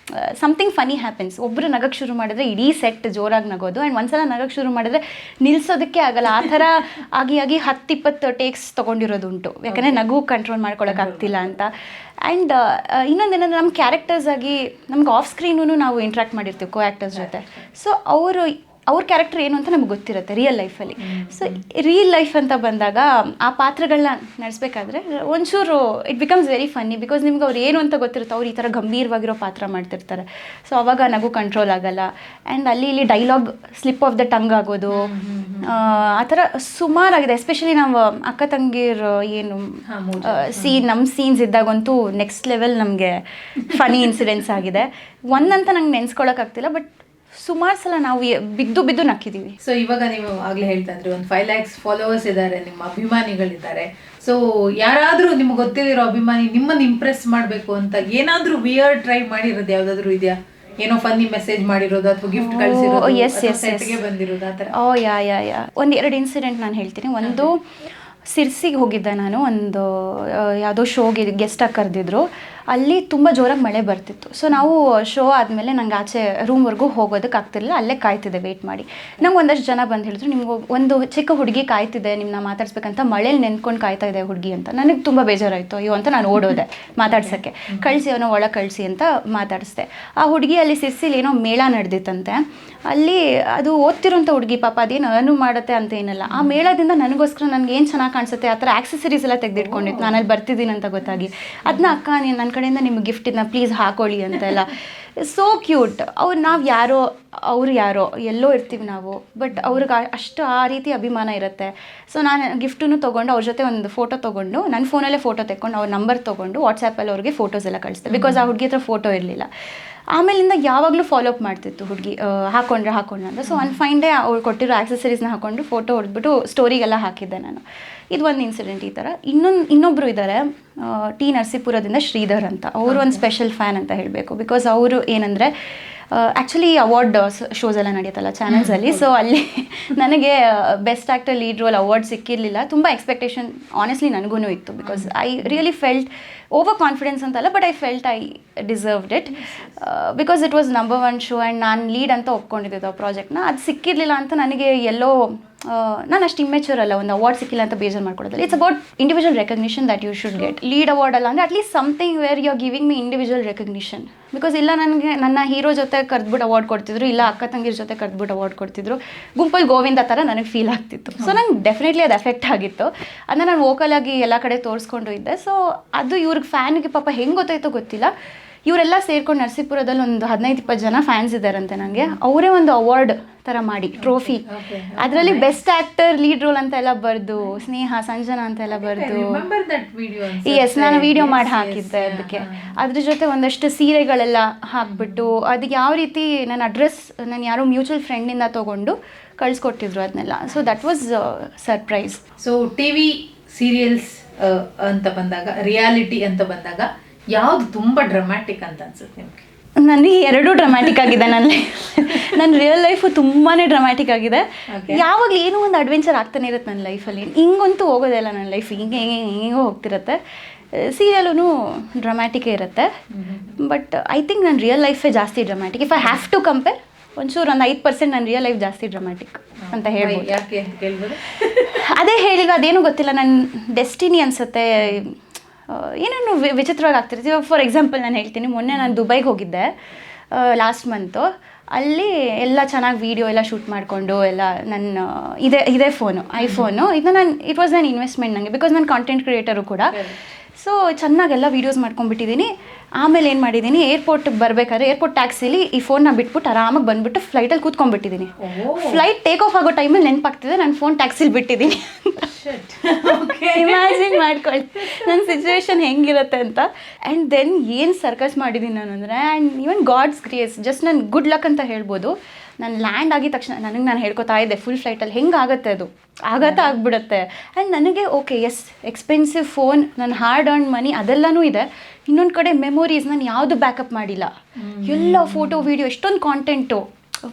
ಸಮಥಿಂಗ್ ಫನಿ ಹ್ಯಾಪನ್ಸ್, ಒಬ್ಬರು ನಗಕ್ಕೆ ಶುರು ಮಾಡಿದ್ರೆ ಇಡೀ ಸೆಟ್ ಜೋರಾಗಿ ನಗೋದು. ಆ್ಯಂಡ್ ಒಂದ್ಸಲ ನಗಕ್ಕೆ ಶುರು ಮಾಡಿದ್ರೆ ನಿಲ್ಲಿಸೋದಕ್ಕೆ ಆಗಲ್ಲ. ಆ ಥರ ಆಗಿ 10-20 ಟೇಕ್ಸ್ ತೊಗೊಂಡಿರೋದುಂಟು, ಯಾಕಂದರೆ ನಗು ಕಂಟ್ರೋಲ್ ಮಾಡ್ಕೊಳಕ್ಕಾಗ್ತಿಲ್ಲ ಅಂತ. ಆ್ಯಂಡ್ ಇನ್ನೊಂದೇನಂದ್ರೆ ನಮ್ಮ ಕ್ಯಾರೆಕ್ಟರ್ಸ್ ಆಗಿ ನಮ್ಗೆ ಆಫ್ ಸ್ಕ್ರೀನೂ ನಾವು ಇಂಟ್ರ್ಯಾಕ್ಟ್ ಮಾಡಿರ್ತೀವಿ ಕೋ ಆ್ಯಕ್ಟರ್ಸ್ ಜೊತೆ. ಸೊ ಅವ್ರ ಕ್ಯಾರೆಕ್ಟರ್ ಏನು ಅಂತ ನಮ್ಗೆ ಗೊತ್ತಿರುತ್ತೆ ರಿಯಲ್ ಲೈಫಲ್ಲಿ. ಸೊ ರಿಯಲ್ ಲೈಫ್ ಅಂತ ಬಂದಾಗ ಆ ಪಾತ್ರಗಳನ್ನ ನಡೆಸ್ಬೇಕಾದ್ರೆ ಒಂಚೂರು it becomes very funny, because ನಿಮ್ಗೆ ಅವ್ರು ಏನು ಅಂತ ಗೊತ್ತಿರುತ್ತೆ. ಅವ್ರು ಈ ಥರ ಗಂಭೀರವಾಗಿರೋ ಪಾತ್ರ ಮಾಡ್ತಿರ್ತಾರೆ. ಸೊ ಅವಾಗ ನಗು ಕಂಟ್ರೋಲ್ ಆಗಲ್ಲ. ಆ್ಯಂಡ್ ಅಲ್ಲಿ ಇಲ್ಲಿ dialogue slip of the tongue ಆಗೋದು, ಆ ಥರ ಸುಮಾರಾಗಿದೆ. ಎಸ್ಪೆಷಲಿ ನಾವು ಅಕ್ಕ ತಂಗಿರು ಏನು ನಮ್ಮ ಸೀನ್ಸ್ ಇದ್ದಾಗಂತೂ ನೆಕ್ಸ್ಟ್ ಲೆವೆಲ್ ನಮಗೆ ಫನಿ ಇನ್ಸಿಡೆಂಟ್ಸ್ ಆಗಿದೆ. ಒಂದಂತ ನಂಗೆ ನೆನೆಸ್ಕೊಳಕ್ಕಾಗ್ತಿಲ್ಲ, ಬಟ್ ಸುಮಾರು ಸಲ ನಾವು ಬಿದ್ದು ನಕ್ಕಿದ್ದೀವಿ. ಸೊ ಇವಾಗ ನೀವು ಆಗಲೇ ಹೇಳ್ತಾ ಇದ್ರಿ ಒಂದು 5 lakhs ಫಾಲೋವರ್ಸ್ ಇದ್ದಾರೆ, ನಿಮ್ಮ ಅಭಿಮಾನಿಗಳಿದ್ದಾರೆ. ಸೊ ಯಾರಾದರೂ ನಿಮ್ಗೆ ಗೊತ್ತಿರೋ ಅಭಿಮಾನಿ ನಿಮ್ಮನ್ನು ಇಂಪ್ರೆಸ್ ಮಾಡಬೇಕು ಅಂತ ಏನಾದರೂ ವಿಯರ್ ಟ್ರೈ ಮಾಡಿರೋದು ಯಾವುದಾದ್ರೂ ಇದೆಯಾ? ಏನೋ ಫನ್ನಿ ಮೆಸೇಜ್ ಮಾಡಿರೋದು ಅಥವಾ ಗಿಫ್ಟ್ ಕಳಿಸಿರೋದು, ಸೆಟ್ಗೆ ಬಂದಿರೋದು, ಆ ಥರ? ಯಾ 1-2 ಇನ್ಸಿಡೆಂಟ್ ನಾನು ಹೇಳ್ತೀನಿ. ಒಂದು ಸಿರ್ಸಿಗೆ ಹೋಗಿದ್ದೆ ನಾನು, ಒಂದು ಯಾವುದೋ ಶೋಗೆ ಗೆಸ್ಟಾಗಿ ಕರೆದಿದ್ರು. ಅಲ್ಲಿ ತುಂಬ ಜೋರಾಗಿ ಮಳೆ ಬರ್ತಿತ್ತು. ಸೊ ನಾವು ಶೋ ಆದಮೇಲೆ ನಂಗೆ ಆಚೆ ರೂಮ್ವರೆಗೂ ಹೋಗೋದಕ್ಕೆ ಆಗ್ತಿರಲಿಲ್ಲ, ಅಲ್ಲೇ ಕಾಯ್ತಿದ್ದೆ ವೆಯ್ಟ್ ಮಾಡಿ. ನಂಗೆ ಒಂದಷ್ಟು ಜನ ಬಂದು ಹೇಳಿದ್ರು, ನಿಮ್ಗೆ ಒಂದು ಚಿಕ್ಕ ಹುಡುಗಿ ಕಾಯ್ತಿದೆ ನಿಮ್ಮನ್ನ ಮಾತಾಡ್ಸ್ಬೇಕಂತ, ಮಳೇಲಿ ನೆನ್ಕೊಂಡು ಕಾಯ್ತಾ ಇದೆ ಹುಡುಗಿ ಅಂತ. ನನಗೆ ತುಂಬ ಬೇಜಾರಾಯಿತು, ಅಯ್ಯೋ ಅಂತ ನಾನು ಓಡೋದೆ ಮಾತಾಡ್ಸೋಕ್ಕೆ. ಕಳಿಸಿ ಅವನ ಒಳಗೆ ಕಳಿಸಿ ಅಂತ ಮಾತಾಡಿಸ್ದೆ. ಆ ಹುಡುಗಿ ಅಲ್ಲಿ ಸಿರ್ಸಿಲಿ ಏನೋ ಮೇಳ ನಡೆದಿತ್ತಂತೆ. ಅಲ್ಲಿ ಅದು ಓದ್ತಿರೋಂಥ ಹುಡುಗಿ, ಪಾಪ ಅದೇನು ಅರ್ನು ಮಾಡುತ್ತೆ ಅಂತ ಏನಲ್ಲ. ಆ ಮೇಳದಿಂದ ನನಗೋಸ್ಕರ ನನಗೆ ಏನು ಚೆನ್ನಾಗಿ ಕಾಣಿಸುತ್ತೆ ಆ ಥರ ಆಕ್ಸೆಸರೀಸ್ ಎಲ್ಲ ತೆಗೆದಿಟ್ಕೊಂಡಿತ್ತು, ನಾನು ಅಲ್ಲಿ ಬರ್ತಿದ್ದೀನಿ ಅಂತ ಗೊತ್ತಾಗಿ. ಅದನ್ನ ಅಕ್ಕ ನೀನು ನನ್ನ ಕಡೆಯಿಂದ ನಿಮ್ಗೆ ಗಿಫ್ಟ್ ಇದನ್ನ ಪ್ಲೀಸ್ ಹಾಕೊಳ್ಳಿ ಅಂತೆಲ್ಲ. So cute. ನಾವು ಯಾರೋ, ಅವ್ರು ಯಾರೋ, ಎಲ್ಲೋ ಇರ್ತೀವಿ ನಾವು, ಬಟ್ ಅವ್ರಿಗೆ ಅಷ್ಟು ಆ ರೀತಿ ಅಭಿಮಾನ ಇರುತ್ತೆ. ಸೊ ನಾನು ಗಿಫ್ಟನ್ನು ತೊಗೊಂಡು ಅವ್ರ ಜೊತೆ ಒಂದು ಫೋಟೋ ತೊಗೊಂಡು, ನನ್ನ ಫೋನಲ್ಲೇ ಫೋಟೋ ತೆಕ್ಕೊಂಡು ಅವ್ರ ನಂಬರ್ ತೊಗೊಂಡು ವಾಟ್ಸಾಪಲ್ಲಿ ಅವ್ರಿಗೆ ಫೋಟೋಸ್ ಎಲ್ಲ ಕಳಿಸ್ದೆ. ಬಿಕಾಸ್ ಆ ಹುಡುಗಿ ಹತ್ರ ಫೋಟೋ ಇರಲಿಲ್ಲ. ಆಮೇಲಿಂದ ಯಾವಾಗಲೂ ಫಾಲೋಅಪ್ ಮಾಡ್ತಿತ್ತು ಹುಡುಗಿ, ಹಾಕೊಂಡ್ರೆ ಅಂತ. ಸೊ ಒಂದು ಫೈನ್ ಡೇ ಅವ್ರು ಕೊಟ್ಟಿರೋ ಆಕ್ಸೆಸರೀಸ್ನ ಹಾಕೊಂಡು ಫೋಟೋ ಹೊಡೆದ್ಬಿಟ್ಟು ಸ್ಟೋರಿಗೆಲ್ಲ ಹಾಕಿದ್ದೆ ನಾನು. ಇದು ಒಂದು ಇನ್ಸಿಡೆಂಟ್. ಈ ಥರ ಇನ್ನೊಬ್ಬರು ಇದ್ದಾರೆ, ಟಿ ನರಸೀಪುರದಿಂದ ಶ್ರೀಧರ್ ಅಂತ. ಅವರು ಒಂದು ಸ್ಪೆಷಲ್ ಫ್ಯಾನ್ ಅಂತ ಹೇಳಬೇಕು. ಬಿಕಾಸ್ ಅವರು ಏನಂದರೆ ಆ್ಯಕ್ಚುಲಿ ಅವಾರ್ಡ್ ಶೋಸ್ ಎಲ್ಲ ನಡೆಯುತ್ತಲ್ಲ ಚಾನಲ್ಸಲ್ಲಿ. ಸೊ ಅಲ್ಲಿ ನನಗೆ best actor lead role award ಸಿಕ್ಕಿರಲಿಲ್ಲ. ತುಂಬ ಎಕ್ಸ್ಪೆಕ್ಟೇಷನ್ ಆನೆಸ್ಟ್ಲಿ ನನಗೂ ಇತ್ತು. Because I really felt over confidence ಅಂತಲ್ಲ, but I felt I deserved it. Because it was number 1 show and ನಾನು ಲೀಡ್ ಅಂತ ಒಪ್ಕೊಂಡಿದ್ದೆ ಆ ಪ್ರಾಜೆಕ್ಟ್ನ. ಅದು ಸಿಕ್ಕಿರಲಿಲ್ಲ ಅಂತ ನನಗೆ ಎಲ್ಲೋ ನಾನು ಅಷ್ಟು ಇಮ್ಮೆಚೂರ್ ಅಲ್ಲ, ಒಂದು ಅವಾರ್ಡ್ ಸಿಕ್ಕಿಲ್ಲ ಅಂತ ಬೇಜಾರು ಮಾಡ್ಕೊಡೋದಿಲ್ಲ. It's about individual recognition that you should get. Lead award ಅಲ್ಲ ಅಂದರೆ at least something where you are giving me individual recognition. Because ಇಲ್ಲ ನನಗೆ ನನ್ನ ಹೀರೋ ಜೊತೆ ಕರೆದ್ಬಿಟ್ಟು ಅವಾರ್ಡ್ ಕೊಡ್ತಿದ್ರು, ಇಲ್ಲ ಅಕ್ಕ ತಂಗಿರ ಜೊತೆ ಕರೆದ್ಬಿಟ್ಟು ಅವಾರ್ಡ್ ಕೊಡ್ತಿದ್ರು, ಗುಂಪಲ್ಲಿ ಗೋವಿಂದ ಥರ ನನಗೆ ಫೀಲ್ ಆಗ್ತಿತ್ತು. ಸೊ ನಂಗೆ ಡೆಫಿನೆಟ್ಲಿ ಅದು ಎಫೆಕ್ಟ್ ಆಗಿತ್ತು. ಅದನ್ನು ನಾನು ವೋಕಲಾಗಿ ಎಲ್ಲ ಕಡೆ ತೋರಿಸ್ಕೊಂಡು ಇದ್ದೆ. ಸೊ ಅದು ಇವ್ರಿಗೆ ಫ್ಯಾನಿಗೆ ಪಾಪ ಹೆಂಗೆ ಗೊತ್ತಾಯ್ತೋ ಗೊತ್ತಿಲ್ಲ, ಇವರೆಲ್ಲ ಸೇರ್ಕೊಂಡು ನರಸೀಪುರದಲ್ಲಿ ಒಂದು 15-20 ಜನ ಫ್ಯಾನ್ಸ್ ಇದ್ದಾರಂತೆ ನನಗೆ. ಅವರೇ ಒಂದು ಅವಾರ್ಡ್ ಥರ ಮಾಡಿ ಟ್ರೋಫಿ, ಅದರಲ್ಲಿ ಬೆಸ್ಟ್ ಆ್ಯಕ್ಟರ್ ಲೀಡ್ ರೋಲ್ ಅಂತ ಎಲ್ಲ ಬರೆದು, ಸ್ನೇಹ ಸಂಜನಾ ಅಂತ ಎಲ್ಲ ಬರೆದು, ಎಸ್ ನಾನು ವಿಡಿಯೋ ಮಾಡಿ ಹಾಕಿದ್ದೆ ಅದಕ್ಕೆ. ಅದ್ರ ಜೊತೆ ಒಂದಷ್ಟು ಸೀರೆಗಳೆಲ್ಲ ಹಾಕ್ಬಿಟ್ಟು, ಅದಕ್ಕೆ ಯಾವ ರೀತಿ ನನ್ನ ಅಡ್ರೆಸ್ ನಾನು ಯಾರೋ ಮ್ಯೂಚುವಲ್ ಫ್ರೆಂಡಿಂದ ತೊಗೊಂಡು ಕಳಿಸ್ಕೊಟ್ಟಿದ್ರು ಅದನ್ನೆಲ್ಲ. So that was surprise. So TV serials ಅಂತ ಬಂದಾಗ, ರಿಯಾಲಿಟಿ ಅಂತ ಬಂದಾಗ ಯಾವುದು ತುಂಬ ಡ್ರಾಮ್ಯಾಟಿಕ್ ಅಂತ ಅನ್ಸುತ್ತೆ ನಿಮಗೆ? ನನಗೆ 2 ಡ್ರಾಮ್ಯಾಟಿಕ್ ಆಗಿದೆ ನನ್ನ ನನ್ನ ರಿಯಲ್ ಲೈಫು ತುಂಬಾ ಡ್ರಾಮ್ಯಾಟಿಕ್ ಆಗಿದೆ. Okay. ಯಾವಾಗಲೂ ಏನೋ ಒಂದು ಅಡ್ವೆಂಚರ್ ಆಗ್ತಾನೆ ಇರುತ್ತೆ ನನ್ನ ಲೈಫಲ್ಲಿ. ಹಿಂಗಂತೂ ಹೋಗೋದೇ ಇಲ್ಲ ನನ್ನ ಲೈಫ್, ಹಿಂಗೆ ಹೋಗ್ತಿರುತ್ತೆ. ಸೀರಿಯಲ್ಲೂ ಡ್ರಾಮ್ಯಾಟಿಕೇ ಇರುತ್ತೆ. ಬಟ್ ಐ ಥಿಂಕ್ ನನ್ನ ರಿಯಲ್ ಲೈಫೇ ಜಾಸ್ತಿ dramatic. If I have to compare, ಒಂಚೂರು ಒಂದು 5% ನನ್ನ ರಿಯಲ್ ಲೈಫ್ ಜಾಸ್ತಿ ಡ್ರಾಮ್ಯಾಟಿಕ್ ಅಂತ ಹೇಳ್ಬೋದು. ಯಾಕೆ ಅಂತ ಕೇಳ್ಬೋದು? ಅದೇ ಹೇಳಿಲ್ಲ, ಅದೇನೂ ಗೊತ್ತಿಲ್ಲ, ನನ್ನ ಡೆಸ್ಟಿನಿ ಅನಿಸುತ್ತೆ. ಏನೇನು ವಿಚಿತ್ರವಾಗಿ ಆಗ್ತಿರ್ತೀವಿ. ಇವಾಗ ಫಾರ್ ಎಕ್ಸಾಂಪಲ್ ನಾನು ಹೇಳ್ತೀನಿ, ಮೊನ್ನೆ ನಾನು ದುಬೈಗೆ ಹೋಗಿದ್ದೆ ಲಾಸ್ಟ್ ಮಂತು. ಅಲ್ಲಿ ಎಲ್ಲ ಚೆನ್ನಾಗಿ ವೀಡಿಯೋ ಎಲ್ಲ ಶೂಟ್ ಮಾಡಿಕೊಂಡು ಎಲ್ಲ ನನ್ನ ಇದೇ ಫೋನು, ಐಫೋನು. ಇದನ್ನ ನಾನು ಇಟ್ ವಾಸ್ ನನ್ನ ಇನ್ವೆಸ್ಟ್ಮೆಂಟ್ ನನಗೆ, ಬಿಕಾಸ್ ನಾನು ಕಾಂಟೆಂಟ್ ಕ್ರಿಯೇಟರು ಕೂಡ. ಸೊ ಚೆನ್ನಾಗೆಲ್ಲ ವೀಡಿಯೋಸ್ ಮಾಡ್ಕೊಂಡ್ಬಿಟ್ಟಿದ್ದೀನಿ. ಆಮೇಲೆ ಏನು ಮಾಡಿದ್ದೀನಿ, ಏರ್ಪೋರ್ಟಿಗೆ ಬರಬೇಕಾದ್ರೆ ಏರ್ಪೋರ್ಟ್ ಟ್ಯಾಕ್ಸಿಲಿ ಈ ಫೋನ್ನ ಬಿಟ್ಬಿಟ್ಟು ಆರಾಮಾಗಿ ಬಂದುಬಿಟ್ಟು ಫ್ಲೈಟಲ್ಲಿ ಕೂತ್ಕೊಂಡ್ಬಿಟ್ಟಿದ್ದೀನಿ. ಫ್ಲೈಟ್ ಟೇಕ್ ಆಫ್ ಆಗೋ ಟೈಮಲ್ಲಿ ನೆನಪಾಗ್ತಿದೆ ನಾನು ಫೋನ್ ಟ್ಯಾಕ್ಸಿಲಿ ಬಿಟ್ಟಿದ್ದೀನಿ. ಇಮ್ಯಾಜಿನ್ ಮಾಡ್ಕೊಳ್ಳಿ ನನ್ನ ಸಿಚುವೇಶನ್ ಹೆಂಗಿರುತ್ತೆ ಅಂತ. ಆ್ಯಂಡ್ ದೆನ್ ಏನು ಸರ್ಕಸ್ ಮಾಡಿದ್ದೀನಿ ನಾನು ಅಂದರೆ, and even God's grace, just ನಾನು ಗುಡ್ ಲಕ್ ಅಂತ ಹೇಳ್ಬೋದು. ನಾನು ಲ್ಯಾಂಡ್ ಆಗಿದ ತಕ್ಷಣ ನಾನು ಹೇಳ್ಕೊತಾ ಇದ್ದೆ ಫುಲ್ ಫ್ಲೈಟಲ್ಲಿ ಹೆಂಗೆ ಆಗುತ್ತೆ, ಅದು ಆಗ್ಬಿಡುತ್ತೆ. ಆ್ಯಂಡ್ ನನಗೆ ಓಕೆ ಎಸ್, ಎಕ್ಸ್ಪೆನ್ಸಿವ್ ಫೋನ್, ನನ್ನ ಹಾರ್ಡ್ ಅರ್ನ್ ಮನಿ ಅದೆಲ್ಲನೂ ಇದೆ. ಇನ್ನೊಂದು ಕಡೆ ಮೆಮೊರೀಸ್ ನಾನು ಯಾವುದು ಬ್ಯಾಕಪ್ ಮಾಡಿಲ್ಲ. ಎಲ್ಲ ಫೋಟೋ ವೀಡಿಯೋ, ಎಷ್ಟೊಂದು ಕಾಂಟೆಂಟು,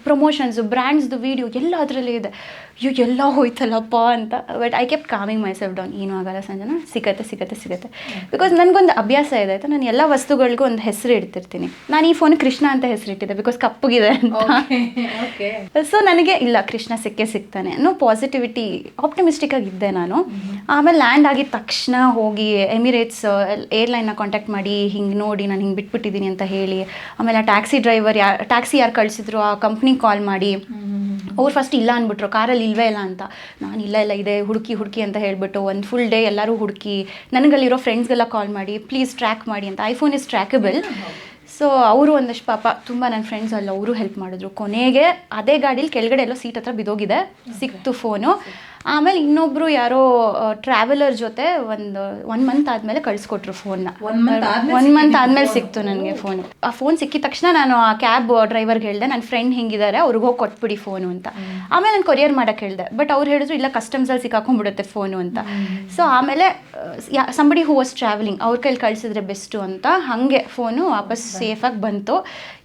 ಪ್ರಮೋಷನ್ಸು, ಬ್ರ್ಯಾಂಡ್ಸ್ದು ವೀಡಿಯೋ ಎಲ್ಲ ಅದರಲ್ಲೇ ಇದೆ. ಅಯ್ಯೋ ಎಲ್ಲ ಹೋಯ್ತಲ್ಲಪ್ಪ ಅಂತ. But I ಕೆಪ್ coming my self down. ಏನೂ ಆಗಲ್ಲ ಸಂಜನಾ, ಸಿಗತ್ತೆ. ಬಿಕಾಸ್ ನನಗೊಂದು ಅಭ್ಯಾಸ ಇದೆ ಆಯಿತಾ, ನಾನು ಎಲ್ಲ ವಸ್ತುಗಳಿಗೂ ಒಂದು ಹೆಸರು ಇಡ್ತಿರ್ತೀನಿ. ನಾನು ಈ ಫೋನ್ ಕೃಷ್ಣ ಅಂತ ಹೆಸರಿಟ್ಟಿದ್ದೆ ಬಿಕಾಸ್ ಕಪ್ಪಗಿದೆ ಅಂತ. ಸೊ ನನಗೆ ಇಲ್ಲ, ಕೃಷ್ಣ ಸಿಗ್ತಾನೆ ಅನ್ನೋ ಪಾಸಿಟಿವಿಟಿ, ಆಪ್ಟಿಮಿಸ್ಟಿಕ್ ಆಗಿದ್ದೆ ನಾನು. ಆಮೇಲೆ ಲ್ಯಾಂಡ್ ಆಗಿದ ತಕ್ಷಣ ಹೋಗಿ ಎಮಿರೇಟ್ಸ್ ಏರ್ಲೈನ್ನ ಕಾಂಟ್ಯಾಕ್ಟ್ ಮಾಡಿ ಹಿಂಗೆ ನೋಡಿ ನಾನು ಹಿಂಗೆ ಬಿಟ್ಬಿಟ್ಟಿದ್ದೀನಿ ಅಂತ ಹೇಳಿ, ಆಮೇಲೆ ಆ ಟ್ಯಾಕ್ಸಿ ಯಾರು ಕಳಿಸಿದ್ರು ಆ ಕಂಪ್ನಿಗೆ ಕಾಲ್ ಮಾಡಿ, ಅವ್ರು ಫಸ್ಟ್ ಇಲ್ಲ ಅಂದ್ಬಿಟ್ರು, ಕಾರಲ್ಲಿ ಇಲ್ವೇ ಇಲ್ಲ ಅಂತ. ನಾನು ಇಲ್ಲ ಇದೆ, ಹುಡುಕಿ ಅಂತ ಹೇಳ್ಬಿಟ್ಟು ಒಂದು ಫುಲ್ ಡೇ ಎಲ್ಲರೂ ಹುಡುಕಿ, ನನಗಲ್ಲಿರೋ ಫ್ರೆಂಡ್ಸ್ಗೆಲ್ಲ ಕಾಲ್ ಮಾಡಿ ಪ್ಲೀಸ್ ಟ್ರ್ಯಾಕ್ ಮಾಡಿ ಅಂತ. IPhone is ಟ್ರ್ಯಾಕಬಲ್. ಸೊ ಅವರು ಒಂದಷ್ಟು ಪಾಪ ತುಂಬ ನನ್ನ ಫ್ರೆಂಡ್ಸ್ ಅಲ್ಲ, ಅವರು ಹೆಲ್ಪ್ ಮಾಡಿದ್ರು. ಕೊನೆಗೆ ಅದೇ ಗಾಡೀಲಿ ಕೆಳಗಡೆ ಎಲ್ಲೋ ಸೀಟ್ ಹತ್ರ ಬಿದ್ದೋಗಿದೆ, ಸಿಕ್ತು ಫೋನು. ಆಮೇಲೆ ಇನ್ನೊಬ್ಬರು ಯಾರೋ ಟ್ರಾವೆಲರ್ ಜೊತೆ ಒನ್ ಮಂತ್ ಆದಮೇಲೆ ಕಳಿಸ್ಕೊಟ್ರು ಫೋನ್ನ. 1 ಮಂತ್ ಆದಮೇಲೆ ಸಿಕ್ತು ನನಗೆ ಫೋನು. ಆ ಫೋನ್ ಸಿಕ್ಕಿದ ತಕ್ಷಣ ನಾನು ಆ ಕ್ಯಾಬ್ ಡ್ರೈವರ್ಗೆ ಹೇಳಿದೆ, ನನ್ನ ಫ್ರೆಂಡ್ ಹಿಂಗಿದ್ದಾರೆ ಅವ್ರಿಗೆ ಹೋಗಿ ಕೊಟ್ಬಿಡಿ ಫೋನು ಅಂತ. ಆಮೇಲೆ ನಾನು ಕೊರಿಯರ್ ಮಾಡೋಕ್ಕೆ ಹೇಳಿದೆ, ಬಟ್ ಅವ್ರು ಹೇಳಿದ್ರು ಇಲ್ಲ ಕಸ್ಟಮ್ಸಲ್ಲಿ ಸಿಕ್ಕಾಕೊಂಡ್ಬಿಡುತ್ತೆ ಫೋನು ಅಂತ. ಸೊ ಆಮೇಲೆ ಸಂಬಡಿ ಹೂ ವಾಸ್ ಟ್ರಾವೆಲಿಂಗ್, ಅವ್ರ ಕೈಲಿ ಕಳಿಸಿದ್ರೆ ಬೆಸ್ಟು ಅಂತ, ಹಾಗೆ ಫೋನು ವಾಪಸ್ ಸೇಫಾಗಿ ಬಂತು.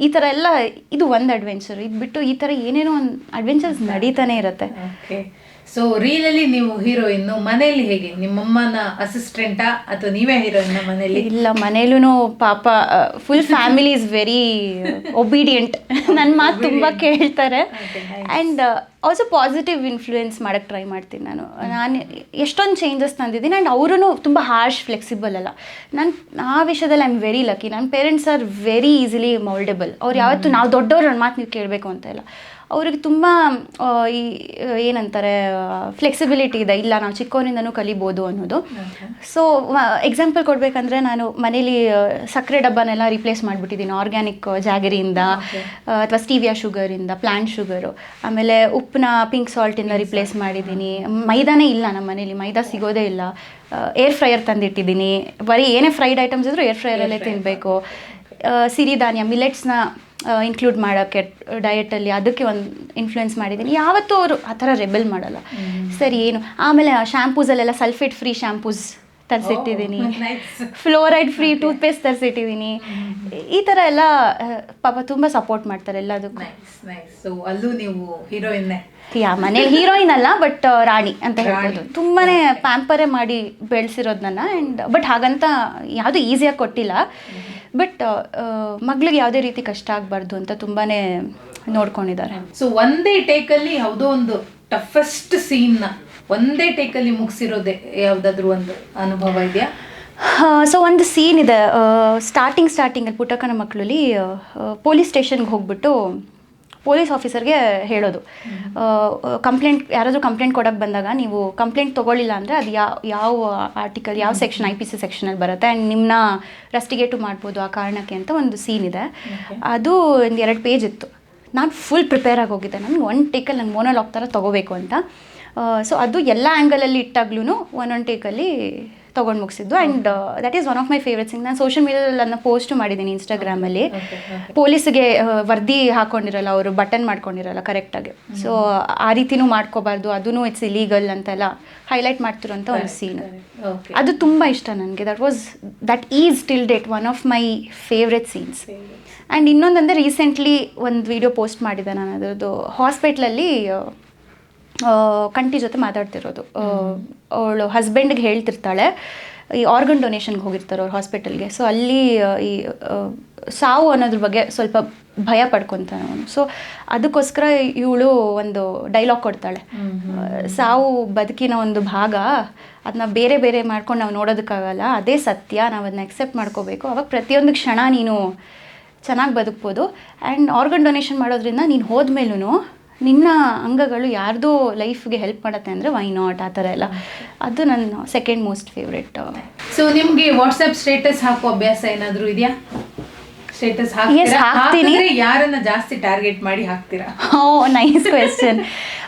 ಈ ಥರ ಎಲ್ಲ ಇದು ಒಂದು ಅಡ್ವೆಂಚರ್. ಇದು ಬಿಟ್ಟು ಈ ಥರ ಏನೇನೋ ಒಂದು ಅಡ್ವೆಂಚರ್ಸ್ ನಡೀತಾನೆ ಇರುತ್ತೆ. ಸೊ ರೀಲಲ್ಲಿ ನೀವು ಹೀರೋಯಿನ್, ಮನೆಯಲ್ಲಿ ಹೇಗೆ? ನಿಮ್ಮಮ್ಮನ ಅಸಿಸ್ಟೆಂಟಾ ಅಥವಾ ನೀವೇ ಹೀರೋಯಿನ್ ಮನೆಯಲ್ಲಿ? ಇಲ್ಲ, ಮನೇಲೂ ಪಾಪ full family is very obedient. ನನ್ನ ಮಾತು ತುಂಬ ಕೇಳ್ತಾರೆ. ಆ್ಯಂಡ್ ಆಲ್ಸೋ ಪಾಸಿಟಿವ್ ಇನ್ಫ್ಲೂಯೆನ್ಸ್ ಮಾಡೋಕ್ಕೆ ಟ್ರೈ ಮಾಡ್ತೀನಿ ನಾನು ಎಷ್ಟೊಂದು ಚೇಂಜಸ್ ತಂದಿದ್ದೀನಿ. ಆ್ಯಂಡ್ ಅವರೂ ತುಂಬ ಹಾರ್ಶ್, ಫ್ಲೆಕ್ಸಿಬಲ್ ಅಲ್ಲ. ಆ ವಿಷಯದಲ್ಲಿ ಐ ಆಮ್ ವೆರಿ ಲಕ್ಕಿ. ನನ್ನ ಪೇರೆಂಟ್ಸ್ ಆರ್ ವೆರಿ ಈಸಿಲಿ ಮೌಲ್ಡೆಬಲ್. ಅವ್ರು ಯಾವತ್ತೂ ನಾವು ದೊಡ್ಡವ್ರು ನನ್ನ ಮಾತು ನೀವು ಕೇಳಬೇಕು ಅಂತ ಇಲ್ಲ. ಅವ್ರಿಗೆ ತುಂಬ ಈ ಏನಂತಾರೆ ಫ್ಲೆಕ್ಸಿಬಿಲಿಟಿ ಇದೆ, ಇಲ್ಲ ನಾವು ಚಿಕ್ಕವರಿಂದನೂ ಕಲಿಬೋದು ಅನ್ನೋದು. ಸೊ ಎಕ್ಸಾಂಪಲ್ ಕೊಡಬೇಕಂದ್ರೆ, ನಾನು ಮನೇಲಿ ಸಕ್ಕರೆ ಡಬ್ಬನೆಲ್ಲ ರಿಪ್ಲೇಸ್ ಮಾಡಿಬಿಟ್ಟಿದ್ದೀನಿ ಆರ್ಗ್ಯಾನಿಕ್ ಜಾಗರಿಯಿಂದ ಅಥವಾ ಸ್ಟೀವಿಯಾ ಶುಗರಿಂದ ಪ್ಲ್ಯಾಂಟ್ ಶುಗರು. ಆಮೇಲೆ ಉಪ್ಪನ್ನ ಪಿಂಕ್ ಸಾಲ್ಟಿಂದ ರಿಪ್ಲೇಸ್ ಮಾಡಿದ್ದೀನಿ. ಮೈದಾನೇ ಇಲ್ಲ ನಮ್ಮ ಮನೇಲಿ, ಮೈದಾ ಸಿಗೋದೇ ಇಲ್ಲ. ಏರ್ ಫ್ರೈಯರ್ ತಂದಿಟ್ಟಿದ್ದೀನಿ. ಬರೀ ಏನೇ ಫ್ರೈಡ್ ಐಟಮ್ಸ್ ಇದ್ರೂ ಏರ್ ಫ್ರೈಯರಲ್ಲೇ ತಿನ್ನಬೇಕು. ಸಿರಿಧಾನ್ಯ ಮಿಲೆಟ್ಸ್ನ ಇನ್ಕ್ಲೂಡ್ ಮಾಡೋಕ್ಕೆ ಡಯಟಲ್ಲಿ, ಅದಕ್ಕೆ ಒಂದು ಇನ್ಫ್ಲೂಯೆನ್ಸ್ ಮಾಡಿದ್ದೀನಿ. ಯಾವತ್ತೂ ಅವರು ಆ ಥರ ರೆಬೆಲ್ ಮಾಡಲ್ಲ. ಸರಿ ಏನು. ಆಮೇಲೆ ಶ್ಯಾಂಪೂಸಲ್ಲೆಲ್ಲ ಸಲ್ಫೇಟ್ ಫ್ರೀ ಶ್ಯಾಂಪೂಸ್ ತರಿಸಿಟ್ಟಿದ್ದೀನಿ, ಫ್ಲೋರೈಡ್ ಫ್ರೀ ಟೂತ್ಪೇಸ್ಟ್ ತರಿಸಿಟ್ಟಿದ್ದೀನಿ. ಈ ಥರ ಎಲ್ಲ ಪಾಪ ತುಂಬ ಸಪೋರ್ಟ್ ಮಾಡ್ತಾರೆ ಎಲ್ಲದಕ್ಕೂ. ಸೊ ಅಲ್ಲೂ ನೀವು ಹೀರೋಯಿನ್ನೇ? ಮನೇಲಿ ಹೀರೋಯಿನ್ ಅಲ್ಲ, ಬಟ್ ರಾಣಿ ಅಂತ ಹೇಳ್ಬೋದು. ತುಂಬಾ ಪ್ಯಾಂಪರೇ ಮಾಡಿ ಬೆಳೆಸಿರೋದು ನನ್ನ. ಆ್ಯಂಡ್ ಬಟ್ ಹಾಗಂತ ಯಾವುದೂ ಈಸಿಯಾಗಿ ಕೊಟ್ಟಿಲ್ಲ. ಬಟ್ ಮಗಳಿಗೆ ಯಾವುದೇ ರೀತಿ ಕಷ್ಟ ಆಗಬಾರ್ದು ಅಂತ ತುಂಬಾ ನೋಡ್ಕೊಂಡಿದ್ದಾರೆ. ಸೊ ಒಂದೇ ಟೇಕಲ್ಲಿ ಯಾವುದೋ ಒಂದು ಟಫೆಸ್ಟ್ ಸೀನ್ನ ಒಂದೇ ಟೇಕಲ್ಲಿ ಮುಗಿಸಿರೋದೇ ಯಾವುದಾದ್ರೂ ಒಂದು ಅನುಭವ ಇದೆಯಾ? ಸೊ ಒಂದು ಸೀನ್ ಇದೆ ಸ್ಟಾರ್ಟಿಂಗಲ್ಲಿ ಪುಟ್ಟಕ್ಕನ ಮಕ್ಕಳಲ್ಲಿ ಪೊಲೀಸ್ ಸ್ಟೇಷನ್ಗೆ ಹೋಗ್ಬಿಟ್ಟು ಪೊಲೀಸ್ ಆಫೀಸರ್ಗೆ ಹೇಳೋದು, ಯಾರಾದರೂ ಕಂಪ್ಲೇಂಟ್ ಕೊಡೋಕ್ಕೆ ಬಂದಾಗ ನೀವು ಕಂಪ್ಲೇಂಟ್ ತೊಗೊಳ್ಳಿಲ್ಲ ಅಂದರೆ ಅದು ಯಾವ ಆರ್ಟಿಕಲ್, ಯಾವ ಸೆಕ್ಷನ್, IPC ಸೆಕ್ಷನಲ್ಲಿ ಬರುತ್ತೆ. ಆ್ಯಂಡ್ ನಿಮ್ಮನ್ನ ರಸ್ಟಿಗೇಟು ಮಾಡ್ಬೋದು ಆ ಕಾರಣಕ್ಕೆ ಅಂತ ಒಂದು ಸೀನ್ ಇದೆ. ಅದು ಒಂದು 2 ಪೇಜ್ ಇತ್ತು. ನಾನು ಫುಲ್ ಪ್ರಿಪೇರ್ ಆಗಿ ಹೋಗಿದ್ದೆ, ನನಗೆ ಒಂದು ಟೇಕಲ್ಲಿ ನಂಗೆ ಮೊನೋಲಾಗ್ ಥರ ತೊಗೋಬೇಕು ಅಂತ. ಸೊ ಅದು ಎಲ್ಲ ಆ್ಯಂಗಲಲ್ಲಿ ಇಟ್ಟಾಗ್ಲೂ ಒಂದೊಂದು ಟೇಕಲ್ಲಿ ತೊಗೊಂಡು ಮುಗಿಸಿದ್ದು. And that is one of my favourite thing. ನಾನು ಸೋಷಿಯಲ್ ಮೀಡಿಯಾದಲ್ಲಿ ಅದನ್ನ ಪೋಸ್ಟ್ ಮಾಡಿದ್ದೀನಿ ಇನ್ಸ್ಟಾಗ್ರಾಮಲ್ಲಿ. ಪೊಲೀಸ್ಗೆ ವರದಿ ಹಾಕೊಂಡಿರಲ್ಲ, ಅವರು ಬಟನ್ ಮಾಡ್ಕೊಂಡಿರಲ್ಲ ಕರೆಕ್ಟಾಗಿ. ಸೊ ಆ ರೀತಿನೂ ಮಾಡ್ಕೋಬಾರ್ದು, ಅದೂ ಇಟ್ಸ್ ಇಲೀಗಲ್ ಅಂತೆಲ್ಲ ಹೈಲೈಟ್ ಮಾಡ್ತಿರೋಂಥ ಒಂದು ಸೀನ್. ಅದು ತುಂಬ ಇಷ್ಟ ನನಗೆ. That is till date one of my favourite scenes. And ಇನ್ನೊಂದಂದರೆ ರೀಸೆಂಟ್ಲಿ ಒಂದು ವಿಡಿಯೋ ಪೋಸ್ಟ್ ಮಾಡಿದೆ ನಾನು. ಅದರದ್ದು ಹಾಸ್ಪಿಟ್ಲಲ್ಲಿ ಕಂಟಿ ಜೊತೆ ಮಾತಾಡ್ತಿರೋದು. ಅವಳು ಹಸ್ಬೆಂಡ್ಗೆ ಹೇಳ್ತಿರ್ತಾಳೆ, ಈ ಆರ್ಗನ್ ಡೊನೇಷನ್ಗೆ ಹೋಗಿರ್ತಾರೆ ಅವ್ರು ಹಾಸ್ಪಿಟಲ್ಗೆ. ಸೊ ಅಲ್ಲಿ ಈ ಸಾವು ಅನ್ನೋದ್ರ ಬಗ್ಗೆ ಸ್ವಲ್ಪ ಭಯ ಪಡ್ಕೊತಾನೆ ಅವನು. ಸೊ ಅದಕ್ಕೋಸ್ಕರ ಇವಳು ಒಂದು ಡೈಲಾಗ್ ಕೊಡ್ತಾಳೆ, ಸಾವು ಬದುಕಿನ ಒಂದು ಭಾಗ, ಅದನ್ನ ಬೇರೆ ಬೇರೆ ಮಾಡ್ಕೊಂಡು ನಾವು ನೋಡೋದಕ್ಕಾಗಲ್ಲ, ಅದೇ ಸತ್ಯ, ನಾವು ಅದನ್ನ ಅಕ್ಸೆಪ್ಟ್ ಮಾಡ್ಕೋಬೇಕು, ಅವಾಗ ಪ್ರತಿಯೊಂದು ಕ್ಷಣ ನೀನು ಚೆನ್ನಾಗಿ ಬದುಕ್ಬೋದು. ಆ್ಯಂಡ್ ಆರ್ಗನ್ ಡೊನೇಷನ್ ಮಾಡೋದ್ರಿಂದ ನೀನು ಹೋದ್ಮೇಲೂ ನಿನ್ನ ಅಂಗಗಳು ಯಾರ್ದೋ ಲೈಫ್ಗೆ ಹೆಲ್ಪ್ ಮಾಡುತ್ತೆ ಅಂದರೆ ವೈ ನಾಟ್, ಆ ಥರ ಎಲ್ಲ. ಅದು ನನ್ನ ಸೆಕೆಂಡ್ ಮೋಸ್ಟ್ ಫೇವ್ರೆಟ್. ಸೊ ನಿಮಗೆ ವಾಟ್ಸಪ್ ಸ್ಟೇಟಸ್ ಹಾಕೋ ಅಭ್ಯಾಸ ಏನಾದರೂ ಇದೆಯಾ? ಸ್ಟೇಟಸ್ ಹಾಕ್ತೀನಿ. ಯಾರನ್ನ ಜಾಸ್ತಿ ಟಾರ್ಗೆಟ್ ಮಾಡಿ ಹಾಕ್ತೀರಾ? Nice question.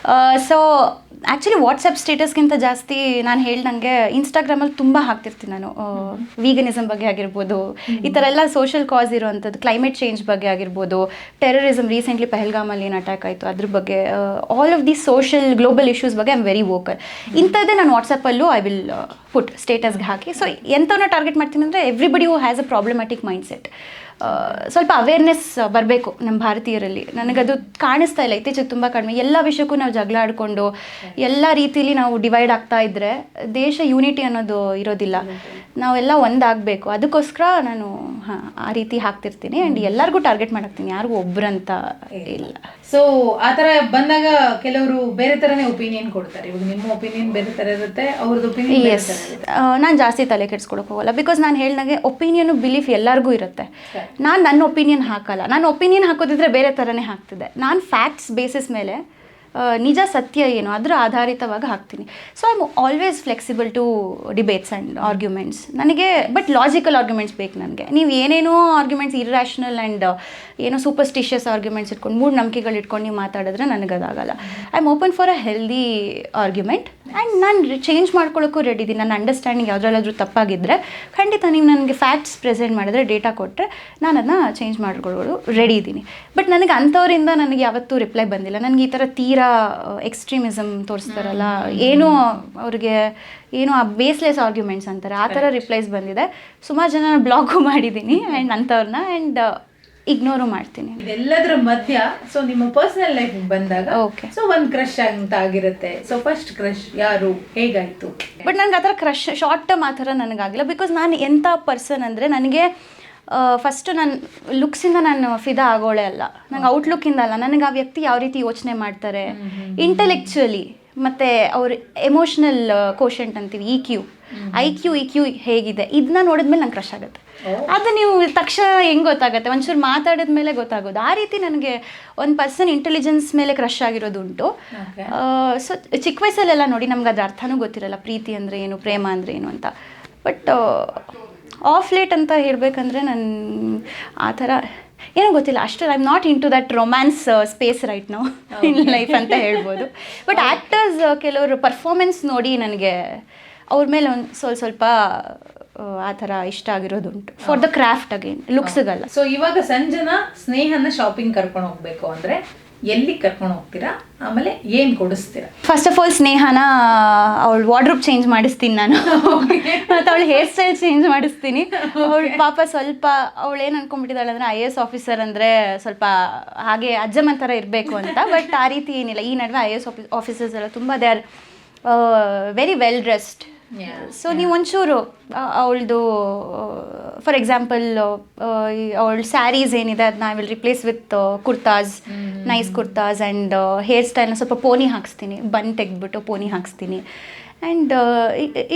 So actually WhatsApp ಸ್ಟೇಟಸ್ಗಿಂತ ಜಾಸ್ತಿ ನಾನು ಹೇಳ್ದಂಗೆ ಇನ್ಸ್ಟಾಗ್ರಾಮಲ್ಲಿ ತುಂಬ ಹಾಕ್ತಿರ್ತೀನಿ ನಾನು. ವೀಗನಿಸಮ್ ಬಗ್ಗೆ ಆಗಿರ್ಬೋದು, ಈ ಥರ ಎಲ್ಲ ಸೋಷಲ್ ಕಾಸ್ ಇರೋವಂಥದ್ದು, ಕ್ಲೈಮೇಟ್ ಚೇಂಜ್ ಬಗ್ಗೆ ಆಗಿರ್ಬೋದು, ಟೆರರಿಸಮ್, ರೀಸೆಂಟ್ಲಿ ಪಹಲ್ಗಾಮಲ್ಲಿ ಏನು ಅಟ್ಯಾಕ್ ಆಯಿತು ಅದ್ರ ಬಗ್ಗೆ, all of the social global issues ಬಗ್ಗೆ ಐ ಆಮ್ ವೆರಿ ವೋಕಲ್. ಇಂಥದ್ದೇ ನಾನು ವಾಟ್ಸಪ್ಪಲ್ಲೂ ಐ ವಿಲ್ ಪುಟ್ ಸ್ಟೇಟಸ್ಗೆ ಹಾಕಿ. ಸೊ ಎಂಥವನ್ನ ಟಾರ್ಗೆಟ್ ಮಾಡ್ತೀನಿ ಅಂದರೆ everybody who has a problematic mindset. ಸ್ವಲ್ಪ ಅವೇರ್ನೆಸ್ ಬರಬೇಕು ನಮ್ಮ ಭಾರತೀಯರಲ್ಲಿ. ನನಗದು ಕಾಣಿಸ್ತಾ ಇಲ್ಲ, ಇತ್ತೀಚೆಗೆ ತುಂಬ ಕಡಿಮೆ. ಎಲ್ಲ ವಿಷಯಕ್ಕೂ ನಾವು ಜಗಳ ಆಡಿಕೊಂಡು ಎಲ್ಲ ರೀತಿಯಲ್ಲಿ ನಾವು ಡಿವೈಡ್ ಆಗ್ತಾ ಇದ್ದರೆ ದೇಶ ಯೂನಿಟಿ ಅನ್ನೋದು ಇರೋದಿಲ್ಲ. ನಾವೆಲ್ಲ ಒಂದಾಗಬೇಕು. ಅದಕ್ಕೋಸ್ಕರ ನಾನು ಆ ರೀತಿ ಹಾಕ್ತಿರ್ತೀನಿ. ಆ್ಯಂಡ್ ಎಲ್ಲರಿಗೂ ಟಾರ್ಗೆಟ್ ಮಾಡಾಕ್ತೀನಿ, ಯಾರಿಗೂ ಒಬ್ಬರಂತ ಇಲ್ಲ. ಸೊ ಆ ಥರ ಬಂದಾಗ ಕೆಲವರು ಬೇರೆ ಥರನೇ ಒಪಿನಿಯನ್ ಕೊಡ್ತಾರೆ. ಇವಾಗ ನಿಮ್ಮ ಒಪಿನಿಯನ್ ಬೇರೆ ಥರ ಇರುತ್ತೆ, ಅವ್ರದ್ದು ಒಪಿನಿಯನ್. ಎಸ್, ನಾನು ಜಾಸ್ತಿ ತಲೆ ಕೆಡ್ಸ್ಕೊಳಕ್ಕೆ ಹೋಗಲ್ಲ. ಬಿಕಾಸ್ ನಾನು ಹೇಳ್ದಾಗೆ ಒಪಿನಿಯನು ಬಿಲೀಫ್ ಎಲ್ಲರಿಗೂ ಇರುತ್ತೆ. ನಾನು ನನ್ನ ಒಪಿನಿಯನ್ ಹಾಕಲ್ಲ. ನಾನು ಒಪಿನಿಯನ್ ಹಾಕೋದಿದ್ರೆ ಬೇರೆ ಥರನೇ ಹಾಕ್ತಿದ್ದೆ. ನಾನು ಫ್ಯಾಕ್ಟ್ಸ್ ಬೇಸಿಸ್ ಮೇಲೆ ನಿಜ ಸತ್ಯ ಏನು ಅದರ ಆಧಾರಿತವಾಗಿ ಹಾಕ್ತೀನಿ. So I am always flexible to debates and arguments. ನನಗೆ ಬಟ್ ಲಾಜಿಕಲ್ ಆರ್ಗ್ಯುಮೆಂಟ್ಸ್ ಬೇಕು ನನಗೆ. ನೀವು ಏನೇನೋ ಆರ್ಗ್ಯುಮೆಂಟ್ಸ್ ಇರ್ರ್ಯಾಷನಲ್ ಆ್ಯಂಡ್ ಏನೋ ಸೂಪರ್ಸ್ಟಿಷಿಯಸ್ ಆರ್ಗ್ಯುಮೆಂಟ್ಸ್ ಇಟ್ಕೊಂಡು ಮೂಢನಂಬಿಕೆಗಳು ಇಟ್ಕೊಂಡು ನೀವು ಮಾತಾಡಿದ್ರೆ ನನಗದಾಗಲ್ಲ. I am open for a healthy argument. And ನಾನು ಚೇಂಜ್ ಮಾಡ್ಕೊಳ್ಳೋಕ್ಕೂ ರೆಡಿ ಇದ್ದೀನಿ. ನನ್ನ ಅಂಡರ್ಸ್ಟ್ಯಾಂಡಿಂಗ್ ಯಾವುದ್ರಲ್ಲಾದರೂ ತಪ್ಪಾಗಿದ್ದರೆ ಖಂಡಿತ ನೀವು ನನಗೆ ಫ್ಯಾಕ್ಟ್ಸ್ ಪ್ರೆಸೆಂಟ್ ಮಾಡಿದ್ರೆ, ಡೇಟಾ ಕೊಟ್ಟರೆ ನಾನು ಅದನ್ನ ಚೇಂಜ್ ಮಾಡ್ಕೊಳ್ಳೋದು ರೆಡಿ ಇದ್ದೀನಿ. ಬಟ್ ನನಗೆ ಅಂಥವರಿಂದ ನನಗೆ ಯಾವತ್ತೂ ರಿಪ್ಲೈ ಬಂದಿಲ್ಲ. ನನಗೆ ಈ ಥರ ತೀರಾ ಎಕ್ಸ್ಟ್ರೀಮಿಸಮ್ ತೋರಿಸ್ತಾರಲ್ಲ, ಏನೋ ಅವ್ರಿಗೆ ಏನೋ ಆ ಬೇಸ್ಲೆಸ್ ಆರ್ಗ್ಯುಮೆಂಟ್ಸ್ ಅಂತಾರೆ, ಆ ಥರ ರಿಪ್ಲೈಸ್ ಬಂದಿದೆ. ಸುಮಾರು ಜನ ಬ್ಲಾಗು ಮಾಡಿದ್ದೀನಿ ಆ್ಯಂಡ್ ಅಂಥವ್ರನ್ನ, ಆ್ಯಂಡ್ ಇಗ್ನೋರು ಮಾಡ್ತೀನಿ. ಇದೆಲ್ಲದರ ಮಧ್ಯ ಸೊ ನಿಮ್ಮ ಪರ್ಸನಲ್ ಲೈಫ್ ಬಂದಾಗ ಓಕೆ, ಸೊ ಒಂದು ಕ್ರಶ್ ಅಂತ ಆಗಿರುತ್ತೆ. ಸೊ ಫಸ್ಟ್ ಕ್ರಶ್ ಯಾರು, ಹೇಗಾಯ್ತು? ಬಟ್ ನನಗೆ ಆ ಥರ ಕ್ರಶ್ ಶಾರ್ಟ್ ಟರ್ಮ್ ಆ ಥರ ನನಗಾಗಿಲ್ಲ. ಬಿಕಾಸ್ ನಾನು ಎಂಥ ಪರ್ಸನ್ ಅಂದರೆ, ನನಗೆ ಫಸ್ಟು ನನ್ನ ಲುಕ್ಸಿಂದ ನಾನು ಫಿದಾ ಆಗೋಳೆ ಅಲ್ಲ, ನಂಗೆ ಔಟ್ಲುಕ್ಕಿಂದ ಅಲ್ಲ. ನನಗೆ ಆ ವ್ಯಕ್ತಿ ಯಾವ ರೀತಿ ಯೋಚನೆ ಮಾಡ್ತಾರೆ ಇಂಟೆಲೆಕ್ಚುಯಲಿ, ಮತ್ತು ಅವ್ರ ಎಮೋಷ್ನಲ್ ಕೋಶೆಂಟ್ ಅಂತೀವಿ, ಐ ಕ್ಯೂ ಹೇಗಿದೆ, ಇದನ್ನ ನೋಡಿದ್ಮೇಲೆ ನಂಗೆ ಕ್ರಶ್ ಆಗುತ್ತೆ. ಅದು ನೀವು ತಕ್ಷಣ ಹೆಂಗೆ ಗೊತ್ತಾಗುತ್ತೆ? ಒಂಚೂರು ಮಾತಾಡಿದ್ಮೇಲೆ ಗೊತ್ತಾಗೋದು. ಆ ರೀತಿ ನನಗೆ ಒಂದು ಪರ್ಸನ್ ಇಂಟೆಲಿಜೆನ್ಸ್ ಮೇಲೆ ಕ್ರಶ್ ಆಗಿರೋದು ಉಂಟು. ಸೊ ಚಿಕ್ಕ ವಯಸ್ಸಲ್ಲೆಲ್ಲ ನೋಡಿ ನಮ್ಗೆ ಅದ್ರ ಅರ್ಥನೂ ಗೊತ್ತಿರಲ್ಲ, ಪ್ರೀತಿ ಅಂದರೆ ಏನು, ಪ್ರೇಮ ಅಂದರೆ ಏನು ಅಂತ. ಬಟ್ ಆಫ್ ಲೇಟ್ ಅಂತ ಹೇಳಬೇಕಂದ್ರೆ ನಾನು ಆ ಥರ ಏನೋ ಗೊತ್ತಿಲ್ಲ ಅಷ್ಟು. I am not into that romance space right now in life ಅಂತ ಹೇಳ್ಬೋದು. ಬಟ್ ಆ್ಯಕ್ಟರ್ಸ್ ಕೆಲವರು ಪರ್ಫಾರ್ಮೆನ್ಸ್ ನೋಡಿ ನನಗೆ ಅವ್ರ ಮೇಲೆ ಒಂದು ಸ್ವಲ್ಪ ಆ ಥರ ಇಷ್ಟ ಆಗಿರೋದುಂಟು. ಫಾರ್ ದ ಕ್ರಾಫ್ಟ್ ಅಗೇನ್, ಲುಕ್ಸ್ಗಲ್ಲ. ಸೊ ಇವಾಗ ಸಂಜನಾ ಸ್ನೇಹನ ಶಾಪಿಂಗ್ ಕರ್ಕೊಂಡು ಹೋಗ್ಬೇಕು ಅಂದರೆ ಎಲ್ಲಿ ಕರ್ಕೊಂಡು ಹೋಗ್ತೀರಾ? ಆಮೇಲೆ ಏನು ಕೊಡಿಸ್ತೀರಾ? ಫಸ್ಟ್ ಆಫ್ ಆಲ್ ಸ್ನೇಹನ ಅವಳು ವಾರ್ಡ್ರೋಬ್ ಚೇಂಜ್ ಮಾಡಿಸ್ತೀನಿ ನಾನು, ಮತ್ತು ಅವಳು ಹೇರ್ ಸ್ಟೈಲ್ ಚೇಂಜ್ ಮಾಡಿಸ್ತೀನಿ. ಅವಳು ಪಾಪ ಸ್ವಲ್ಪ ಅವಳು ಏನು ಅನ್ಕೊಂಡ್ಬಿಟ್ಟಿದ್ದಾಳೆ ಅಂದರೆ IAS ಆಫೀಸರ್ ಅಂದರೆ ಸ್ವಲ್ಪ ಹಾಗೆ ಅಜ್ಜಮ್ಮನ ಥರ ಇರಬೇಕು ಅಂತ. ಬಟ್ ಆ ರೀತಿ ಏನಿಲ್ಲ. ಈ ನಡುವೆ IAS ಆಫೀಸರ್ಸ್ ಎಲ್ಲ ತುಂಬ they are very well dressed. So ನೀವು ಒಂಚೂರು ಅವಳದು ಫಾರ್ ಎಕ್ಸಾಂಪಲ್ ಅವಳ ಸ್ಯಾರೀಸ್ ಏನಿದೆ ಅದನ್ನ I will replace with kurtas, nice kurtas. And hair ಸ್ಟೈಲ್ನ ಸ್ವಲ್ಪ ಪೋನಿ ಹಾಕ್ಸ್ತೀನಿ, ಬನ್ ತೆಗೆದ್ಬಿಟ್ಟು ಪೋನಿ ಹಾಕ್ಸ್ತೀನಿ. ಆ್ಯಂಡ್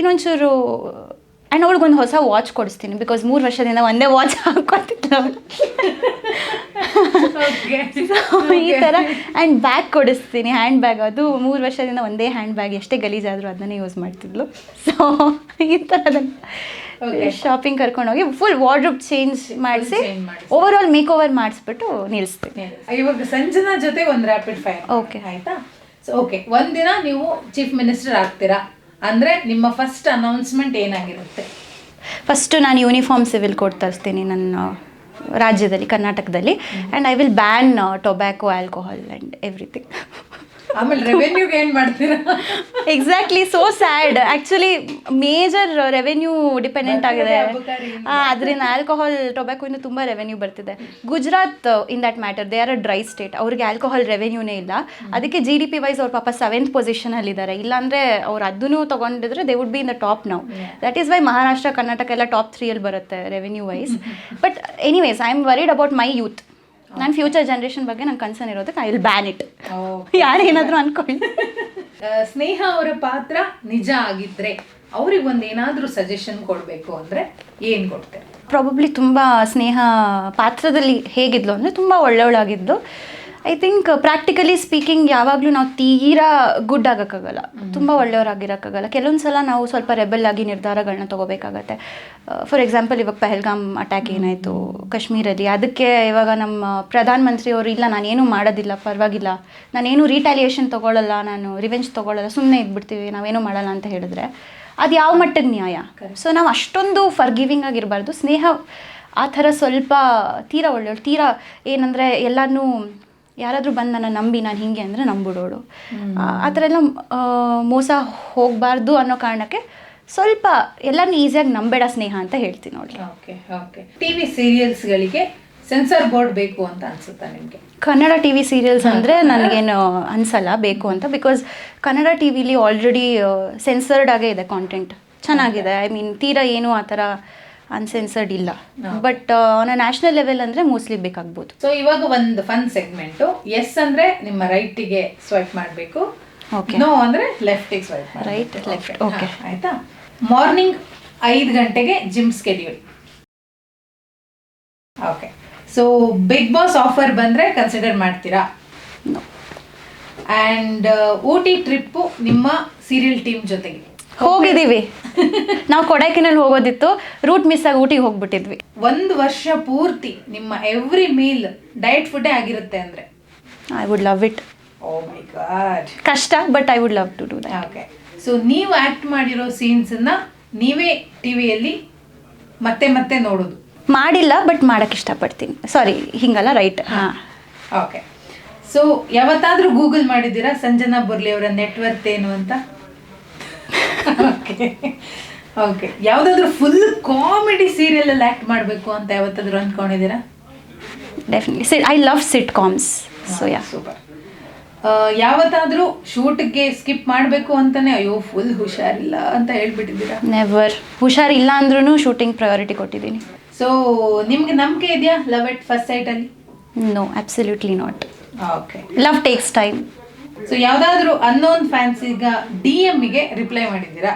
ಇನ್ನೊಂಚೂರು ಆ್ಯಂಡ್ ಅವ್ಳಿಗೊಂದು ಹೊಸ ವಾಚ್ ಕೊಡಿಸ್ತೀನಿ. ಬಿಕಾಸ್ 3 ವರ್ಷದಿಂದ ಒಂದೇ ವಾಚ್ ಹಾಕ್ಕೊತಿದ್ಲು ಅವಳು. ಈ ಥರ. ಆ್ಯಂಡ್ ಬ್ಯಾಗ್ ಕೊಡಿಸ್ತೀನಿ, ಹ್ಯಾಂಡ್ ಬ್ಯಾಗ್. ಅದು 3 ವರ್ಷದಿಂದ ಒಂದೇ ಹ್ಯಾಂಡ್ ಬ್ಯಾಗ್, ಎಷ್ಟೇ ಗಲೀಜಾದರೂ ಅದನ್ನೇ ಯೂಸ್ ಮಾಡ್ತಿದ್ಲು. ಸೊ ಈ ಥರದನ್ನು ಶಾಪಿಂಗ್ ಕರ್ಕೊಂಡೋಗಿ ಫುಲ್ ವಾರ್ಡ್ರೋಬ್ ಚೇಂಜ್ ಮಾಡಿಸಿ ಓವರ್ ಆಲ್ ಮೇಕ್ ಓವರ್ ಮಾಡಿಸ್ಬಿಟ್ಟು ನಿಲ್ಲಿಸ್ತೀನಿ. ಇವಾಗ ಸಂಜನಾ ಜೊತೆ ಒಂದು ರ್ಯಾಪಿಡ್ ಫೈರ್. ಓಕೆ, ಆಯ್ತಾ? ಸೊ ಓಕೆ, ಒಂದಿನ ನೀವು ಚೀಫ್ ಮಿನಿಸ್ಟರ್ ಆಗ್ತೀರಾ ಅಂದರೆ ನಿಮ್ಮ ಫಸ್ಟ್ ಅನೌನ್ಸ್ಮೆಂಟ್ ಏನಾಗಿರುತ್ತೆ? ಫಸ್ಟು ನಾನು ಯೂನಿಫಾರ್ಮ್ ಸಿವಿಲ್ ಕೋಡ್ ತರಿಸ್ತೀನಿ ನನ್ನ ರಾಜ್ಯದಲ್ಲಿ, ಕರ್ನಾಟಕದಲ್ಲಿ. And I will ban tobacco, alcohol and everything. ಆಮೇಲೆ ರೆವೆನ್ಯೂಗೆ ಏನು ಮಾಡ್ತೀರಾ? Exactly, so sad. Actually major revenue dependent ಆಗಿದೆ ಅದರಿಂದ. ಆಲ್ಕೋಹಾಲ್, ಟೊಬ್ಯಾಕೋಯಿಂದ ತುಂಬ ರೆವೆನ್ಯೂ ಬರ್ತಿದೆ. Gujarat in that matter, they are a dry state. ಅವ್ರಿಗೆ ಆಲ್ಕೋಹಾಲ್ ರೆವೆನ್ಯೂನೇ ಇಲ್ಲ. ಅದಕ್ಕೆ GDP ವೈಸ್ ಅವ್ರ ಪಾಪ 7th ಪೊಸಿಷನಲ್ಲಿದ್ದಾರೆ. ಇಲ್ಲಾಂದರೆ ಅವ್ರು ಅದನ್ನು ತೊಗೊಂಡಿದ್ರೆ they would be in the top now. That is why Maharashtra, Karnataka ಎಲ್ಲ ಟಾಪ್ 3 ಬರುತ್ತೆ revenue wise. But anyways, I am worried about my youth. ನನ್ನ ಫ್ಯೂಚರ್ ಜನ್ರೇಷನ್ ಬಗ್ಗೆ ನಂಗೆ ಕನ್ಸರ್ನ್ ಇರೋದಕ್ಕೆ ಐ ವಿಲ್ ಬ್ಯಾನ್ ಇಟ್. ಯಾರೇನಾದರೂ ಅನ್ಕೊಳ್ಳಿ. ಸ್ನೇಹ ಅವರ ಪಾತ್ರ ನಿಜ ಆಗಿದ್ರೆ ಅವ್ರಿಗೆ ಒಂದೇನಾದರೂ ಸಜೆಷನ್ ಕೊಡಬೇಕು ಅಂದರೆ ಏನು ಕೊಡ್ತಾರೆ? ಪ್ರಾಬಬ್ಲಿ ತುಂಬ ಸ್ನೇಹ ಪಾತ್ರದಲ್ಲಿ ಹೇಗಿದ್ಲು ಅಂದರೆ ತುಂಬ ಒಳ್ಳೆಯವಳಾಗಿದ್ದು. ಐ ಥಿಂಕ್ ಪ್ರಾಕ್ಟಿಕಲಿ ಸ್ಪೀಕಿಂಗ್ ಯಾವಾಗಲೂ ನಾವು ತೀರಾ ಗುಡ್ ಆಗೋಕ್ಕಾಗಲ್ಲ, ತುಂಬ ಒಳ್ಳೆಯವರಾಗಿರೋಕ್ಕಾಗಲ್ಲ. ಕೆಲವೊಂದು ಸಲ ನಾವು ಸ್ವಲ್ಪ ರೆಬೆಲ್ ಆಗಿ ನಿರ್ಧಾರಗಳನ್ನ ತೊಗೋಬೇಕಾಗತ್ತೆ. ಫಾರ್ ಎಕ್ಸಾಂಪಲ್, ಇವಾಗ ಪಹಲ್ಗಾಮ್ ಅಟ್ಯಾಕ್ ಏನಾಯಿತು ಕಾಶ್ಮೀರಲ್ಲಿ, ಅದಕ್ಕೆ ಇವಾಗ ನಮ್ಮ ಪ್ರಧಾನಮಂತ್ರಿಯವರು ಇಲ್ಲ ನಾನೇನು ಮಾಡೋದಿಲ್ಲ, ಪರವಾಗಿಲ್ಲ, ನಾನೇನು ರಿಟ್ಯಾಲಿಯೇಷನ್ ತೊಗೊಳ್ಳಲ್ಲ, ನಾನು ರಿವೆಂಜ್ ತೊಗೊಳ್ಳಲ್ಲ, ಸುಮ್ಮನೆ ಇದ್ಬಿಡ್ತೀವಿ, ನಾವೇನು ಮಾಡಲ್ಲ ಅಂತ ಹೇಳಿದ್ರೆ ಅದು ಯಾವ ಮಟ್ಟದ ನ್ಯಾಯ? ಸೊ ನಾವು ಅಷ್ಟೊಂದು ಫರ್ಗಿವಿಂಗ್ ಆಗಿರಬಾರ್ದು. ಸ್ನೇಹ ಆ ಥರ ಸ್ವಲ್ಪ ತೀರಾ ಒಳ್ಳೆಯವಳು. ತೀರಾ ಏನಂದರೆ ಎಲ್ಲನೂ ಯಾರಾದರೂ ಬಂದು ನನ್ನ ನಂಬಿ ನಾನು ಹೀಗೆ ಅಂದರೆ ನಂಬಿಡೋಳು. ಆ ಥರ ಎಲ್ಲ ಮೋಸ ಹೋಗಬಾರ್ದು ಅನ್ನೋ ಕಾರಣಕ್ಕೆ ಸ್ವಲ್ಪ ಎಲ್ಲನೂ ಈಸಿಯಾಗಿ ನಂಬೇಡ ಸ್ನೇಹ ಅಂತ ಹೇಳ್ತೀನಿ ನೋಡಿ. Okay okay. TV ಸೀರಿಯಲ್ಸ್ಗಳಿಗೆ ಸೆನ್ಸರ್ ಬೋರ್ಡ್ ಬೇಕು ಅಂತ ಅನ್ಸುತ್ತಾ ನಿಮಗೆ? ಕನ್ನಡ TV ಸೀರಿಯಲ್ಸ್ ಅಂದರೆ ನನಗೇನು ಅನಿಸಲ್ಲ ಬೇಕು ಅಂತ. ಬಿಕಾಸ್ ಕನ್ನಡ TVಲಿ ಆಲ್ರೆಡಿ ಸೆನ್ಸರ್ಡ್ ಆಗೇ ಇದೆ ಕಾಂಟೆಂಟ್, ಚೆನ್ನಾಗಿದೆ. ಐ ಮೀನ್ ತೀರಾ ಏನು ಆ ಥರ ಅನ್ಸೆನ್ಸರ್ಡ್ ಇಲ್ಲ. But on a national level ಅಂದರೆ ಮೋಸ್ಟ್ಲಿ ಬೇಕಾಗ್ಬೋದು. ಸೊ ಇವಾಗ ಒಂದು ಫನ್ ಸೆಗ್ಮೆಂಟು. ಎಸ್ ಅಂದರೆ ನಿಮ್ಮ ರೈಟಿಗೆ ಸ್ವೈಪ್ ಮಾಡಬೇಕು, ನೋ ಅಂದರೆ ಲೆಫ್ಟಿಗೆ ಸ್ವೈಪ್ ಮಾಡಿ. ರೈಟ್, ಲೆಫ್ಟ್, ಓಕೆ ಆಯಿತಾ? ಮಾರ್ನಿಂಗ್ 5 ಗಂಟೆಗೆ gym schedule. Okay. So Bigg Boss offer ಬಂದರೆ ಕನ್ಸಿಡರ್ ಮಾಡ್ತೀರಾ? ನೋ. ಆ್ಯಂಡ್ ಊಟಿ ಟ್ರಿಪ್ಪು ನಿಮ್ಮ ಸೀರಿಯಲ್ ಟೀಮ್ ಜೊತೆಗೆ ಹೋಗಿದ್ದೀವಿ. ನಾವು ಕೊಡೈಕೆನಲ್ಲಿ ಹೋಗೋದಿತ್ತು, ರೂಟ್ ಮಿಸ್ ಆಗಿ ಊಟಿಗೆ ಹೋಗ್ಬಿಟ್ಟಿದ್ವಿ. 1 ವರ್ಷ ಪೂರ್ತಿ ನಿಮ್ಮ ಎವ್ರಿ ಮೀಲ್ ಡಯಟ್ ಫುಡ್ಡೇ ಆಗಿರುತ್ತೆ ಅಂದರೆ? I would love it. Oh my god. ಕಷ್ಟ, but I would love to do that. Okay. So ನೀವು ಆ್ಯಕ್ಟ್ ಮಾಡಿರೋ ಸೀನ್ಸನ್ನು ನೀವೇ ಟಿವಿಯಲ್ಲಿ ಮತ್ತೆ ಮತ್ತೆ ನೋಡೋದು? ಮಾಡಿಲ್ಲ, ಬಟ್ ಮಾಡೋಕ್ಕೆ ಇಷ್ಟಪಡ್ತೀನಿ. ಸಾರಿ, ಹಿಂಗಲ್ಲ, ರೈಟ್. ಹಾಂ, ಓಕೆ. ಸೊ ಯಾವತ್ತಾದರೂ ಗೂಗಲ್ ಮಾಡಿದ್ದೀರಾ ಸಂಜನಾ ಬೊರ್ಲಿ ಅವರ ನೆಟ್ವರ್ತ್ ಏನು ಅಂತ? Okay okay. ಯಾವುದಾದ್ರೂ ಫುಲ್ ಕಾಮಿಡಿ ಸೀರಿಯಲಲ್ಲಿ ಆ್ಯಕ್ಟ್ ಮಾಡಬೇಕು ಅಂತ ಯಾವತ್ತಾದ್ರೂ ಅಂದ್ಕೊಂಡಿದ್ದೀರಾ? Definitely. I love sitcoms. So yeah, super. ಯಾವತ್ತಾದರೂ ಶೂಟ್ಗೆ ಸ್ಕಿಪ್ ಮಾಡಬೇಕು ಅಂತಾನೆ ಅಯ್ಯೋ ಫುಲ್ ಹುಷಾರಿಲ್ಲ ಅಂತ ಹೇಳ್ಬಿಟ್ಟಿದ್ದೀರಾ? ನೆವರ್. ಹುಷಾರಿಲ್ಲ ಅಂದ್ರೂ ಶೂಟಿಂಗ್ ಪ್ರಯಾರಿಟಿ ಕೊಟ್ಟಿದ್ದೀನಿ. ಸೊ ನಿಮ್ಗೆ ನಂಬಿಕೆ ಇದೆಯಾ ಲವ್ ಎಟ್ ಫಸ್ಟ್ ಸೈಟಲ್ಲಿ? No, absolutely not. Okay. Love takes time. So ಯಾವುದಾದ್ರೂ ಅನ್ನೋನ್ ಫ್ಯಾನ್ಸ್ ಈಗ DM-ಗೆ ರಿಪ್ಲೈ ಮಾಡಿದ್ದೀರಾ?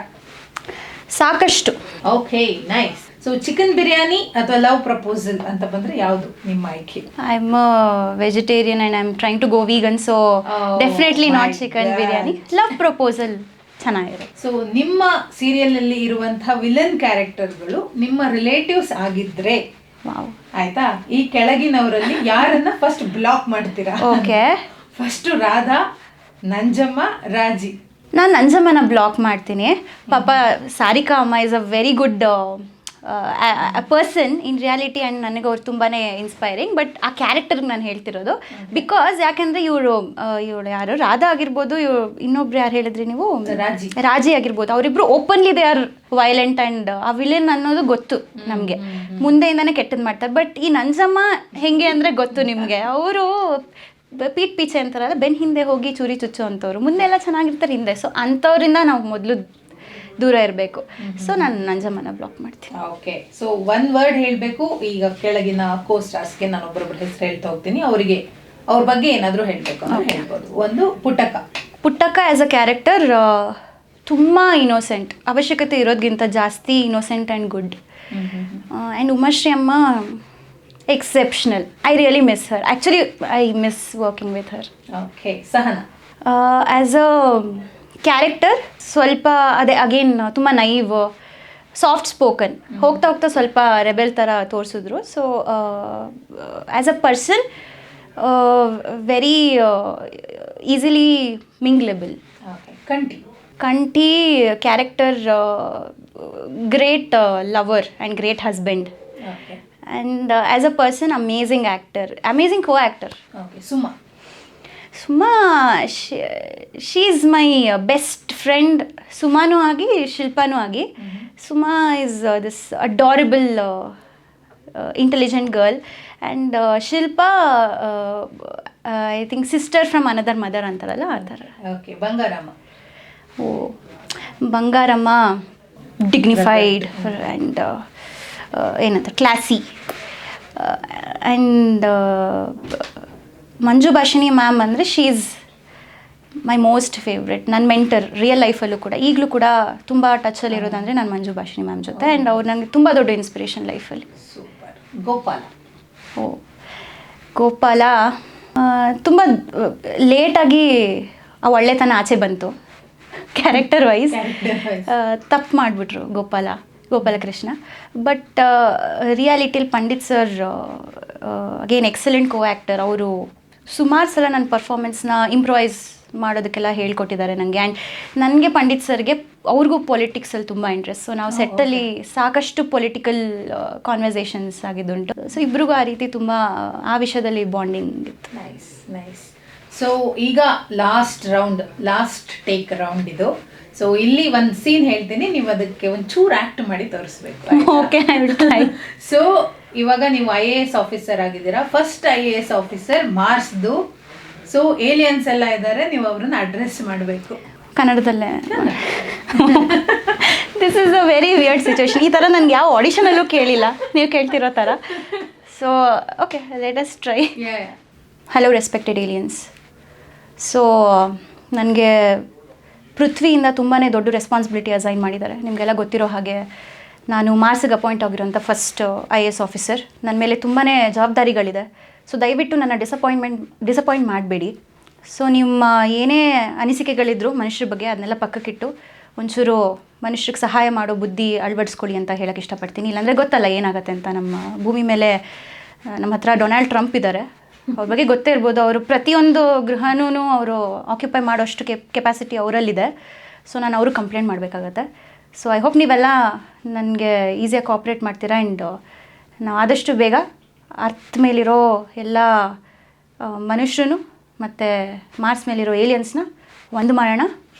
ಸಾಕಷ್ಟು. Okay, nice. So chicken biryani ಅಥವಾ ಲವ್ ಪ್ರಪೋಸಲ್ ಅಂತ ಬಂದರೆ ಯಾವುದು ನಿಮ್ಮ ಆಯ್ಕೆ? I am a vegetarian and I am trying to go vegan, so definitely not chicken biryani. Love proposal ಚೆನ್ನಾಗಿದೆ. ಸೊ ನಿಮ್ಮ ಸೀರಿಯಲ್ನಲ್ಲಿ ಇರುವಂಥ ವಿಲನ್ ಕ್ಯಾರೆಕ್ಟರ್ಗಳು ನಿಮ್ಮ ರಿಲೇಟಿವ್ಸ್ ಆಗಿದ್ರೆ, ವಾವ್, ಆಯ್ತಾ, ಈ ಕೆಳಗಿನವರಲ್ಲಿ ಯಾರನ್ನ ಫಸ್ಟ್ ಬ್ಲಾಕ್ ಮಾಡ್ತೀರಾ? ಓಕೆ. ಫಸ್ಟು ರಾಧಾ, ನಂಜಮ್ಮ, ರಾಜಿ. ನಾನು ನಂಜಮ್ಮನ ಬ್ಲಾಕ್ ಮಾಡ್ತೀನಿ. ಪಾಪ ಸಾರಿಕಾ ಅಮ್ಮ is a very good person in reality and ನನಗೆ ಅವ್ರು ತುಂಬಾ ಇನ್ಸ್ಪೈರಿಂಗ್. ಬಟ್ ಆ ಕ್ಯಾರೆಕ್ಟರ್ಗೆ ನಾನು ಹೇಳ್ತಿರೋದು ಬಿಕಾಸ್ ಯಾಕೆಂದರೆ ಇವಳು ಯಾರು ರಾಧಾ ಆಗಿರ್ಬೋದು, ಇವ್ರು ಇನ್ನೊಬ್ರು ಯಾರು ಹೇಳಿದ್ರಿ ನೀವು? ರಾಜಿ ಆಗಿರ್ಬೋದು. ಅವರಿಬ್ರು openly they are violent and ಆ ವಿಲನ್ ಅನ್ನೋದು ಗೊತ್ತು ನಮಗೆ, ಮುಂದೆಯಿಂದನೇ ಕೆಟ್ಟದ್ದು ಮಾಡ್ತಾರೆ. ಬಟ್ ಈ ನಂಜಮ್ಮ ಹೆಂಗೆ ಅಂದರೆ ಗೊತ್ತು ನಿಮಗೆ, ಅವರು ಪೀಠ ಪೀಚೆ ಅಂತಾರಲ್ಲ, ಬೆನ್ನ ಹಿಂದೆ ಹೋಗಿ ಚೂರಿ ಚುಚ್ಚು ಅಂಥವ್ರು, ಮುಂದೆ ಎಲ್ಲ ಚೆನ್ನಾಗಿರ್ತಾರೆ ಹಿಂದೆ. ಸೊ ಅಂಥವ್ರಿಂದ ನಾವು ಮೊದಲು ದೂರ ಇರಬೇಕು. ಸೊ ನಾನು ನಂಜಮ್ಮನ ಬ್ಲಾಕ್ ಮಾಡ್ತೀನಿ. ಓಕೆ. ಸೊ ಒನ್ ವರ್ಡ್ ಹೇಳಬೇಕು ಈಗ ಕೆಳಗಿನ ಕೋ-ಸ್ಟಾರ್ಸ್ಗೆ ನಾನು ಒಬ್ಬರೊಬ್ಬರ ಹೆಸರು ಹೇಳ್ತಾ ಹೋಗ್ತೀನಿ, ಅವರಿಗೆ ಅವ್ರ ಬಗ್ಗೆ ಏನಾದರೂ ಹೇಳಬೇಕು ಅಂತ ಹೇಳ್ಬೋದು. ಒಂದು Puttakka. Puttakka as a character ತುಂಬ ಇನ್ನೋಸೆಂಟ್, ಅವಶ್ಯಕತೆ ಇರೋದ್ಗಿಂತ ಜಾಸ್ತಿ innocent and good. And Umashree ಅಮ್ಮ exceptional. I really miss her. Actually, I miss working with her. Okay. Sahana. As a character, ಸ್ವಲ್ಪ ಅದೇ ಅಗೇನ್ ತುಂಬ ನೈವ್, ಸಾಫ್ಟ್ ಸ್ಪೋಕನ್, ಹೋಗ್ತಾ ಹೋಗ್ತಾ ಸ್ವಲ್ಪ ರೆಬೆಲ್ ಥರ ತೋರಿಸಿದ್ರು. So as a person very easily minglable. Kanthi. Kanthi character great lover and great husband okay and as a person amazing actor, amazing co actor. Okay Suma Suma she is my best friend. ಸುಮಾನೂ ಆಗಿ ಶಿಲ್ಪಾನೂ ಆಗಿ. Suma is this adorable intelligent girl and Shilpa I think sister from another mother ಅಂತಾರಲ್ಲ ಆ ಥರ. Okay Bangaramma oh Bangaramma dignified and ಏನಂತ classy and Manju Bhashini ma'am ಅಂದರೆ ಶೀ ಈಸ್ ಮೈ ಮೋಸ್ಟ್ ಫೇವ್ರೆಟ್. ನನ್ನ ಮೆಂಟರ್ ರಿಯಲ್ ಲೈಫಲ್ಲೂ ಕೂಡ ಈಗಲೂ ಕೂಡ ತುಂಬ ಟಚಲ್ಲಿರೋದಂದರೆ ನಾನು ಮಂಜು ಭಾಷಿಣಿ ಮ್ಯಾಮ್ ಜೊತೆ. ಆ್ಯಂಡ್ ಅವ್ರು ನನಗೆ ತುಂಬ ದೊಡ್ಡ ಇನ್ಸ್ಪಿರೇಷನ್ ಲೈಫಲ್ಲಿ. ಸೂಪರ್. ಗೋಪಾಲ ಓ ಗೋಪಾಲ ತುಂಬ ಲೇಟಾಗಿ ಆ ಒಳ್ಳೆತನ ಆಚೆ ಬಂತು ಕ್ಯಾರೆಕ್ಟರ್ ವೈಸ್. ತಪ್ಪು ಮಾಡಿಬಿಟ್ರು ಗೋಪಾಲಕೃಷ್ಣ. ಬಟ್ ರಿಯಾಲಿಟಿಲಿ Pandit sir again excellent co actor. ಅವರು ಸುಮಾರು ಸಲ ನನ್ನ ಪರ್ಫಾರ್ಮೆನ್ಸ್ನ ಇಂಪ್ರೂವೈಸ್ ಮಾಡೋದಕ್ಕೆಲ್ಲ ಹೇಳ್ಕೊಟ್ಟಿದ್ದಾರೆ ನನಗೆ. ಆ್ಯಂಡ್ ನನಗೆ ಪಂಡಿತ್ ಸರ್ಗೆ ಅವ್ರಿಗೂ ಪೊಲಿಟಿಕ್ಸಲ್ಲಿ ತುಂಬ ಇಂಟ್ರೆಸ್ಟ್. ಸೊ ನಾವು ಸೆಟ್ಟಲ್ಲಿ ಸಾಕಷ್ಟು ಪೊಲಿಟಿಕಲ್ ಕಾನ್ವರ್ಸೇಷನ್ಸ್ ಆಗಿದ್ದುಂಟು. ಸೊ ಇಬ್ರಿಗೂ ಆ ರೀತಿ ತುಂಬ ಆ ವಿಷಯದಲ್ಲಿ ಬಾಂಡಿಂಗ್ ಇತ್ತು. Nice nice. ಸೊ ಈಗ ಲಾಸ್ಟ್ ಟೇಕ್ ರೌಂಡ್ ಇದು. ಸೊ ಇಲ್ಲಿ ಒಂದು ಸೀನ್ ಹೇಳ್ತೀನಿ, ನೀವು ಅದಕ್ಕೆ ಒಂಚೂರು ಆ್ಯಕ್ಟ್ ಮಾಡಿ ತೋರಿಸ್ಬೇಕು. ಓಕೆ ಸೊ ಇವಾಗ ನೀವು IAS ಆಫೀಸರ್ ಆಗಿದ್ದೀರಾ. ಫಸ್ಟ್ IAS ಆಫೀಸರ್ ಮಾರ್ಸ್ದು. ಸೊ ಏಲಿಯನ್ಸ್ ಎಲ್ಲ ಇದ್ದಾರೆ, ನೀವು ಅವ್ರನ್ನ ಅಡ್ರೆಸ್ ಮಾಡಬೇಕು ಕನ್ನಡದಲ್ಲೇ. This is a very weird situation. ಈ ಥರ ನನಗೆ ಯಾವ ಆಡಿಷನಲ್ಲೂ ಕೇಳಿಲ್ಲ, ನೀವು ಕೇಳ್ತಿರೋ ಥರ. So okay let us try. Hello respected aliens. So ನನಗೆ ಪೃಥ್ವಿಯಿಂದ ತುಂಬಾ ದೊಡ್ಡ ರೆಸ್ಪಾನ್ಸಿಬಿಲಿಟಿ ಅಸೈನ್ ಮಾಡಿದ್ದಾರೆ. ನಿಮಗೆಲ್ಲ ಗೊತ್ತಿರೋ ಹಾಗೆ ನಾನು ಮಾರ್ಸ್ಗೆ ಅಪಾಯಿಂಟ್ ಆಗಿರೋಂಥ ಫಸ್ಟ್ IAS ಆಫೀಸರ್. ನನ್ನ ಮೇಲೆ ತುಂಬಾ ಜವಾಬ್ದಾರಿಗಳಿದೆ. ಸೊ ದಯವಿಟ್ಟು ನನ್ನ ಡಿಸಪಾಯಿಂಟ್ ಮಾಡಬೇಡಿ. ಸೊ ನಿಮ್ಮ ಏನೇ ಅನಿಸಿಕೆಗಳಿದ್ರು ಮನುಷ್ಯರ ಬಗ್ಗೆ ಅದನ್ನೆಲ್ಲ ಪಕ್ಕಕ್ಕಿಟ್ಟು ಒಂಚೂರು ಮನುಷ್ಯರಿಗೆ ಸಹಾಯ ಮಾಡೋ ಬುದ್ಧಿ ಅಳವಡಿಸ್ಕೊಳ್ಳಿ ಅಂತ ಹೇಳೋಕ್ಕೆ ಇಷ್ಟಪಡ್ತೀನಿ. ಇಲ್ಲಾಂದರೆ ಗೊತ್ತಲ್ಲ ಏನಾಗುತ್ತೆ ಅಂತ. ನಮ್ಮ ಭೂಮಿ ಮೇಲೆ ನಮ್ಮ ಹತ್ರ ಡೊನಾಲ್ಡ್ ಟ್ರಂಪ್ ಇದ್ದಾರೆ. ಅವ್ರ ಬಗ್ಗೆ ಗೊತ್ತೇ ಇರ್ಬೋದು. ಅವರು ಪ್ರತಿಯೊಂದು ಗೃಹನೂ ಅವರು ಆಕ್ಯುಪೈ ಮಾಡೋಷ್ಟು ಕೆಪಾಸಿಟಿ ಅವರಲ್ಲಿದೆ. ಸೊ ನಾನು ಅವರು ಕಂಪ್ಲೇಂಟ್ ಮಾಡಬೇಕಾಗತ್ತೆ. ಸೊ ಐ ಹೋಪ್ ನೀವೆಲ್ಲ ನನಗೆ ಈಸಿಯಾಗಿ ಕೋಆಪ್ರೇಟ್ ಮಾಡ್ತೀರಾ. ಆ್ಯಂಡ್ ನಾವು ಆದಷ್ಟು ಬೇಗ ಅರ್ತ್ ಮೇಲಿರೋ ಎಲ್ಲ ಮನುಷ್ಯರು ಮತ್ತು ಮಾರ್ಸ್ ಮೇಲಿರೋ ಏಲಿಯನ್ಸ್ನ ಒಂದು ಮಾಡೋಣ.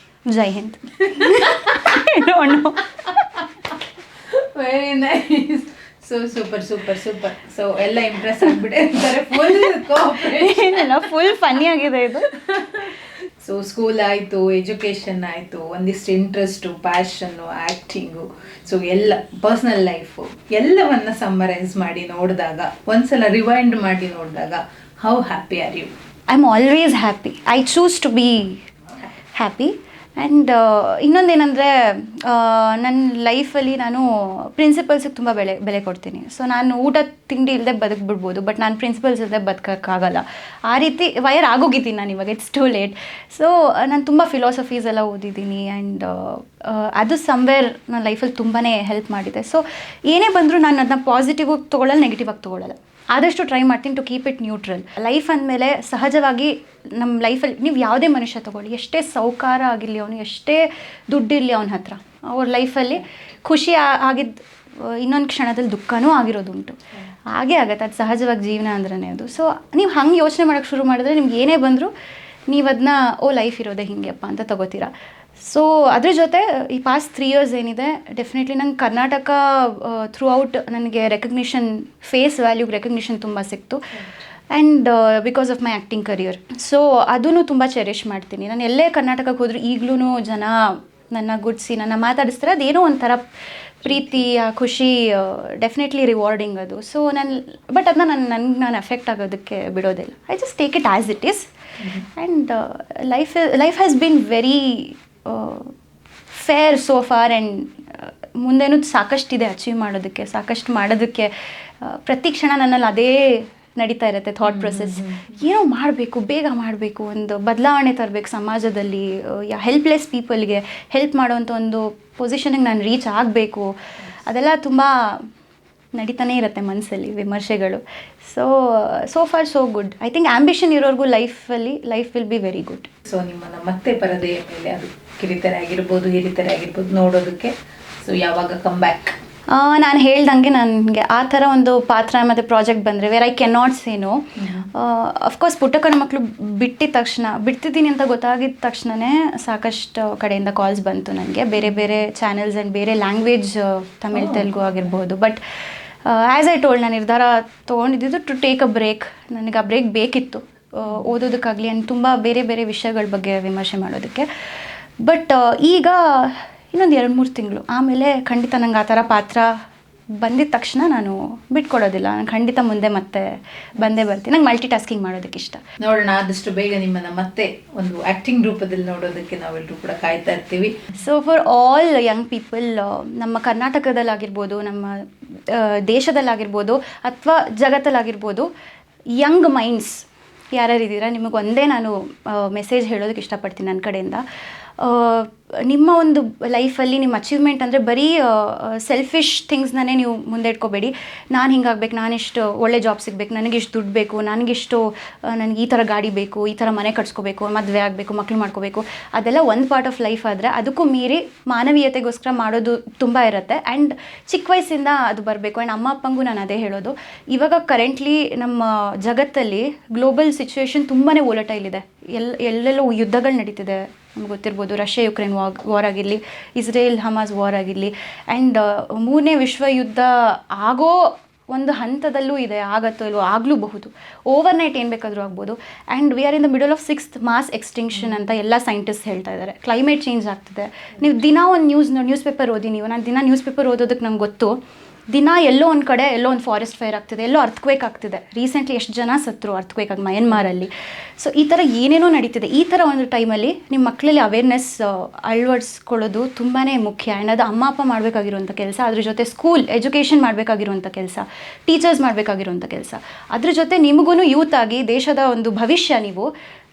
Jai Hind. Very nice. So super. So ಎಲ್ಲ ಇಂಪ್ರೆಸ್ ಆಗಿಬಿಟ್ಟಿರ್ತಾರೆ. ಫುಲ್ ಫನ್ನಿ ಆಗಿದೆ ಇದು. ಸೊ ಸ್ಕೂಲ್ ಆಯಿತು, ಎಜುಕೇಷನ್ ಆಯಿತು, ಒಂದಿಷ್ಟು ಇಂಟ್ರೆಸ್ಟು, ಪ್ಯಾಷನ್ನು, ಆ್ಯಕ್ಟಿಂಗು, ಸೊ ಎಲ್ಲ ಪರ್ಸ್ನಲ್ ಲೈಫು ಎಲ್ಲವನ್ನು ಸಮ್ಮರೈಸ್ ಮಾಡಿ ನೋಡಿದಾಗ, ಒಂದ್ಸಲ ರಿವೈಂಡ್ ಮಾಡಿ ನೋಡಿದಾಗ, how happy are you? I am always happy. I choose to be happy. And ಇನ್ನೊಂದೇನೆಂದರೆ ನನ್ನ ಲೈಫಲ್ಲಿ ನಾನು ಪ್ರಿನ್ಸಿಪಲ್ಸಿಗೆ ತುಂಬ ಬೆಲೆ ಕೊಡ್ತೀನಿ. ಸೊ ನಾನು ಊಟ ತಿಂಡಿ ಇಲ್ಲದೆ ಬದುಕ್ಬಿಡ್ಬೋದು, ಬಟ್ ನಾನು ಪ್ರಿನ್ಸಿಪಲ್ಸ್ ಇಲ್ಲದೆ ಬದುಕೋಕ್ಕಾಗಲ್ಲ. ಆ ರೀತಿ ವೈರ್ ಆಗೋಗಿದ್ದೀನಿ ನಾನು ಇವಾಗ. It's too late. ಸೊ ನಾನು ತುಂಬ ಫಿಲಾಸಫೀಸ್ ಎಲ್ಲ ಓದಿದ್ದೀನಿ. ಆ್ಯಂಡ್ ಅದು ಸಮ್ವೇರ್ ನನ್ನ ಲೈಫಲ್ಲಿ ತುಂಬಾ ಹೆಲ್ಪ್ ಮಾಡಿದೆ. ಸೊ ಏನೇ ಬಂದರೂ ನಾನು ಅದನ್ನ ಪಾಸಿಟಿವ್ ಆಗಿ ತೊಗೊಳ್ಳಲ್ಲ, ನೆಗೆಟಿವ್ ಆಗಿ ತೊಗೊಳ್ಳಲ್ಲ. ಆದಷ್ಟು ಟ್ರೈ ಮಾಡ್ತೀನಿ to keep it neutral. Life ಅಂದಮೇಲೆ ಸಹಜವಾಗಿ ನಮ್ಮ ಲೈಫಲ್ಲಿ ನೀವು ಯಾವುದೇ ಮನುಷ್ಯ ತೊಗೊಳ್ಳಿ, ಎಷ್ಟೇ ಸೌಕಾರ ಆಗಿರಲಿ, ಅವನು ಎಷ್ಟೇ ದುಡ್ಡಿರಲಿ ಅವನ ಹತ್ರ, ಅವ್ರ ಲೈಫಲ್ಲಿ ಖುಷಿ ಆಗಿದ್ದು ಇನ್ನೊಂದು ಕ್ಷಣದಲ್ಲಿ ದುಃಖನೂ ಆಗಿರೋದುಂಟು. ಹಾಗೇ ಆಗುತ್ತೆ, ಅದು ಸಹಜವಾಗಿ ಜೀವನ ಅಂದ್ರೇ ಅದು. ಸೊ ನೀವು ಹಂಗೆ ಯೋಚನೆ ಮಾಡೋಕ್ಕೆ ಶುರು ಮಾಡಿದ್ರೆ ನಿಮ್ಗೆ ಏನೇ ಬಂದರೂ ನೀವು ಅದನ್ನ ಲೈಫ್ ಇರೋದೇ ಹಿಂಗೆಪ್ಪ ಅಂತ ತಗೋತೀರಾ. ಸೊ ಅದ್ರ ಜೊತೆ ಈ ಪಾಸ್ಟ್ 3 years ಏನಿದೆ, ಡೆಫಿನೆಟ್ಲಿ ನಂಗೆ ಕರ್ನಾಟಕ ಥ್ರೂ ಔಟ್ ನನಗೆ ರೆಕಗ್ನಿಷನ್, ಫೇಸ್ ವ್ಯಾಲ್ಯೂಗೆ ರೆಕಗ್ನಿಷನ್ ತುಂಬ ಸಿಕ್ತು. And because of my acting career. So ಅದನ್ನು ತುಂಬ ಚೆರಿಷ್ ಮಾಡ್ತೀನಿ. ನಾನು ಎಲ್ಲೇ ಕರ್ನಾಟಕಕ್ಕೆ ಹೋದರೂ ಈಗಲೂ ಜನ ನನ್ನ ಗುಡ್ಸಿ ನನ್ನ ಮಾತಾಡಿಸ್ತಾರೆ. ಅದೇನೋ ಒಂಥರ ಪ್ರೀತಿ, ಆ ಖುಷಿ ಡೆಫಿನೆಟ್ಲಿ ರಿವಾರ್ಡಿಂಗ್ ಅದು. ಸೊ ಬಟ್ ಅದನ್ನ ನಾನು ಎಫೆಕ್ಟ್ ಆಗೋದಕ್ಕೆ ಬಿಡೋದಿಲ್ಲ. I just take it as it is. And life has been very fair so far. And ಮುಂದೇನೂ ಸಾಕಷ್ಟಿದೆ ಅಚೀವ್ ಮಾಡೋದಕ್ಕೆ, ಸಾಕಷ್ಟು ಮಾಡೋದಕ್ಕೆ. ಪ್ರತಿ ಕ್ಷಣ ನನ್ನಲ್ಲಿ ಅದೇ ನಡೀತಾ ಇರುತ್ತೆ ಥಾಟ್ ಪ್ರೊಸೆಸ್. ಏನೋ ಮಾಡಬೇಕು, ಬೇಗ ಮಾಡಬೇಕು, ಒಂದು ಬದಲಾವಣೆ ತರಬೇಕು ಸಮಾಜದಲ್ಲಿ, ಹೆಲ್ಪ್ಲೆಸ್ ಪೀಪಲ್ಗೆ ಹೆಲ್ಪ್ ಮಾಡೋವಂಥ ಒಂದು ಪೊಸಿಷನಿಗೆ ನಾನು ರೀಚ್ ಆಗಬೇಕು. ಅದೆಲ್ಲ ತುಂಬ ನಡೀತಾನೆ ಇರುತ್ತೆ ಮನಸ್ಸಲ್ಲಿ ವಿಮರ್ಶೆಗಳು. So far so good. I think ambition ಇರೋರ್ಗೂ ಲೈಫಲ್ಲಿ life will be very good. So ನಿಮ್ಮನ್ನು ಮತ್ತೆ ಪರದೆಯ ಮೇಲೆ ಅದು ಕಿರಿತೆರೆ ಆಗಿರ್ಬೋದು ಹಿರಿತೆರೆ ಆಗಿರ್ಬೋದು ನೋಡೋದಕ್ಕೆ ಸೊ ಯಾವಾಗ ಕಮ್ ಬ್ಯಾಕ್? ನಾನು ಹೇಳ್ದಂಗೆ ನನಗೆ ಆ ಥರ ಒಂದು ಪಾತ್ರ ಮತ್ತು ಪ್ರಾಜೆಕ್ಟ್ ಬಂದರೆ where I can not say no. Of course ಪುಟ್ಟಕ್ಕನ ಮಕ್ಕಳು ಬಿಟ್ಟಿದ ತಕ್ಷಣ ಬಿಡ್ತಿದ್ದೀನಿ ಅಂತ ಗೊತ್ತಾಗಿದ್ದ ತಕ್ಷಣವೇ ಸಾಕಷ್ಟು ಕಡೆಯಿಂದ ಕಾಲ್ಸ್ ಬಂತು ನನಗೆ, ಬೇರೆ ಬೇರೆ ಚಾನೆಲ್ಸ್ ಆ್ಯಂಡ್ ಬೇರೆ ಲ್ಯಾಂಗ್ವೇಜ್, ತಮಿಳ್ ತೆಲುಗು ಆಗಿರ್ಬೋದು. ಬಟ್ ಆ್ಯಸ್ ಐ ಟೋಲ್ಡ್, ನಾನು ನಿರ್ಧಾರ ತೊಗೊಂಡಿದ್ದು ಟು ಟೇಕ್ ಅ ಬ್ರೇಕ್. ನನಗೆ ಆ ಬ್ರೇಕ್ ಬೇಕಿತ್ತು ಓದೋದಕ್ಕಾಗಲಿ ಆ್ಯಂಡ್ ತುಂಬ ಬೇರೆ ಬೇರೆ ವಿಷಯಗಳ ಬಗ್ಗೆ ವಿಮರ್ಶೆ ಮಾಡೋದಕ್ಕೆ. ಬಟ್ ಈಗ ಇನ್ನೊಂದು 2-3 ತಿಂಗಳು ಆಮೇಲೆ ಖಂಡಿತ ನಂಗೆ ಆ ಥರ ಪಾತ್ರ ಬಂದಿದ್ದ ತಕ್ಷಣ ನಾನು ಬಿಟ್ಕೊಡೋದಿಲ್ಲ. ನಾನು ಖಂಡಿತ ಮುಂದೆ ಮತ್ತೆ ಬಂದೇ ಬರ್ತೀನಿ. ನಂಗೆ ಮಲ್ಟಿ ಟಾಸ್ಕಿಂಗ್ ಮಾಡೋದಕ್ಕೆ ಇಷ್ಟ. ನೋಡೋಣ ಆದಷ್ಟು ಬೇಗ ನಿಮ್ಮನ್ನು ಮತ್ತೆ ಒಂದು ಆ್ಯಕ್ಟಿಂಗ್ ರೂಪದಲ್ಲಿ ನೋಡೋದಕ್ಕೆ ನಾವೆಲ್ಲರೂ ಕೂಡ ಕಾಯ್ತಾ ಇರ್ತೀವಿ. So for all Young people, ನಮ್ಮ ಕರ್ನಾಟಕದಲ್ಲಾಗಿರ್ಬೋದು, ನಮ್ಮ ದೇಶದಲ್ಲಾಗಿರ್ಬೋದು ಅಥವಾ ಜಗತ್ತಲ್ಲಾಗಿರ್ಬೋದು, ಯಂಗ್ ಮೈಂಡ್ಸ್ ಯಾರ್ಯಾರಿದ್ದೀರಾ, ನಿಮಗೆ ಒಂದೇ ನಾನು ಮೆಸೇಜ್ ಹೇಳೋದಕ್ಕೆ ಇಷ್ಟಪಡ್ತೀನಿ ನನ್ನ ಕಡೆಯಿಂದ. ನಿಮ್ಮ ಒಂದು ಲೈಫಲ್ಲಿ ನಿಮ್ಮ ಅಚೀವ್ಮೆಂಟ್ ಅಂದರೆ ಬರೀ ಸೆಲ್ಫಿಶ್ ಥಿಂಗ್ಸ್ನೇ ನೀವು ಮುಂದೆ ಇಟ್ಕೋಬೇಡಿ. ನಾನು ಹಿಂಗಾಗಬೇಕು, ನಾನಿಷ್ಟು ಒಳ್ಳೆ ಜಾಬ್ ಸಿಗಬೇಕು, ನನಗಿಷ್ಟು ದುಡ್ಡು ಬೇಕು, ನನಗೆ ಈ ಥರ ಗಾಡಿ ಬೇಕು, ಈ ಥರ ಮನೆ ಕಟ್ಸ್ಕೋಬೇಕು, ಮದುವೆ ಆಗಬೇಕು, ಮಕ್ಕಳು ಮಾಡ್ಕೋಬೇಕು, ಅದೆಲ್ಲ ಒಂದು ಪಾರ್ಟ್ ಆಫ್ ಲೈಫ್. ಆದರೆ ಅದಕ್ಕೂ ಮೀರಿ ಮಾನವೀಯತೆಗೋಸ್ಕರ ಮಾಡೋದು ತುಂಬ ಇರುತ್ತೆ. ಆ್ಯಂಡ್ ಚಿಕ್ಕ ವಯಸ್ಸಿಂದ ಅದು ಬರಬೇಕು. ಆ್ಯಂಡ್ ಅಮ್ಮ ಅಪ್ಪಂಗೂ ನಾನು ಅದೇ ಹೇಳೋದು. ಇವಾಗ ಕರೆಂಟ್ಲಿ ನಮ್ಮ ಜಗತ್ತಲ್ಲಿ ಗ್ಲೋಬಲ್ ಸಿಚುವೇಶನ್ ತುಂಬಾ ವೋಲಟೈಲ್ ಇದೆ. ಎಲ್ಲೆಲ್ಲೋ ಯುದ್ಧಗಳು ನಡೀತಿದೆ, ನಮ್ಗೆ ಗೊತ್ತಿರ್ಬೋದು. ರಷ್ಯಾ ಯುಕ್ರೇನ್ ವಾರ್ ಆಗಿರಲಿ, ಇಸ್ರೇಲ್ ಹಮಾಸ್ ವಾರ್ ಆಗಿರಲಿ, ಆ್ಯಂಡ್ 3ನೇ ವಿಶ್ವ ಯುದ್ಧ ಆಗೋ ಒಂದು ಹಂತದಲ್ಲೂ ಇದೆ. ಆಗತ್ತೋ ಇಲ್ವೋ, ಆಗಲೂಬಹುದು. ಓವರ್ನೈಟ್ ಏನು ಬೇಕಾದರೂ ಆಗ್ಬೋದು. And we are in the middle of 6th mass extinction ಅಂತ ಎಲ್ಲ ಸೈಂಟಿಸ್ಟ್ ಹೇಳ್ತಾ ಇದ್ದಾರೆ. ಕ್ಲೈಮೇಟ್ ಚೇಂಜ್ ಆಗ್ತಿದೆ. ನೀವು ದಿನ ಒಂದು ನ್ಯೂಸ್ ಪೇಪರ್ ಓದಿ. ನಾನು ದಿನ ನ್ಯೂಸ್ ಪೇಪರ್ ಓದೋದಕ್ಕೆ ನಂಗೆ ಗೊತ್ತು. ದಿನ ಎಲ್ಲೋ ಒಂದು ಕಡೆ ಎಲ್ಲೋ ಒಂದು ಫಾರೆಸ್ಟ್ ಫೈರ್ ಆಗ್ತಿದೆ, ಎಲ್ಲೋ ಅರ್ಥಕ್ವೇಕ್ ಆಗ್ತಿದೆ. ರೀಸೆಂಟ್ಲಿ ಎಷ್ಟು ಜನ ಸತ್ರು ಅರ್ಥಕ್ವೇಕ್ ಆಗಿ ಮಯನ್ಮಾರಲ್ಲಿ. ಸೊ ಈ ಥರ ಏನೇನೋ ನಡೀತಿದೆ. ಈ ಥರ ಒಂದು ಟೈಮಲ್ಲಿ ನಿಮ್ಮ ಮಕ್ಕಳಲ್ಲಿ ಅವೇರ್ನೆಸ್ ಅಳವಡಿಸ್ಕೊಳ್ಳೋದು ತುಂಬಾ ಮುಖ್ಯ. ಆ್ಯಂಡ್ ಅದು ಅಮ್ಮ ಅಪ್ಪ ಮಾಡಬೇಕಾಗಿರುವಂಥ ಕೆಲಸ. ಅದ್ರ ಜೊತೆ ಸ್ಕೂಲ್ ಎಜುಕೇಷನ್ ಮಾಡಬೇಕಾಗಿರುವಂಥ ಕೆಲಸ, ಟೀಚರ್ಸ್ ಮಾಡಬೇಕಾಗಿರುವಂಥ ಕೆಲಸ. ಅದ್ರ ಜೊತೆ ನಿಮಗೂ ಯೂತ್ ಆಗಿ ದೇಶದ ಒಂದು ಭವಿಷ್ಯ.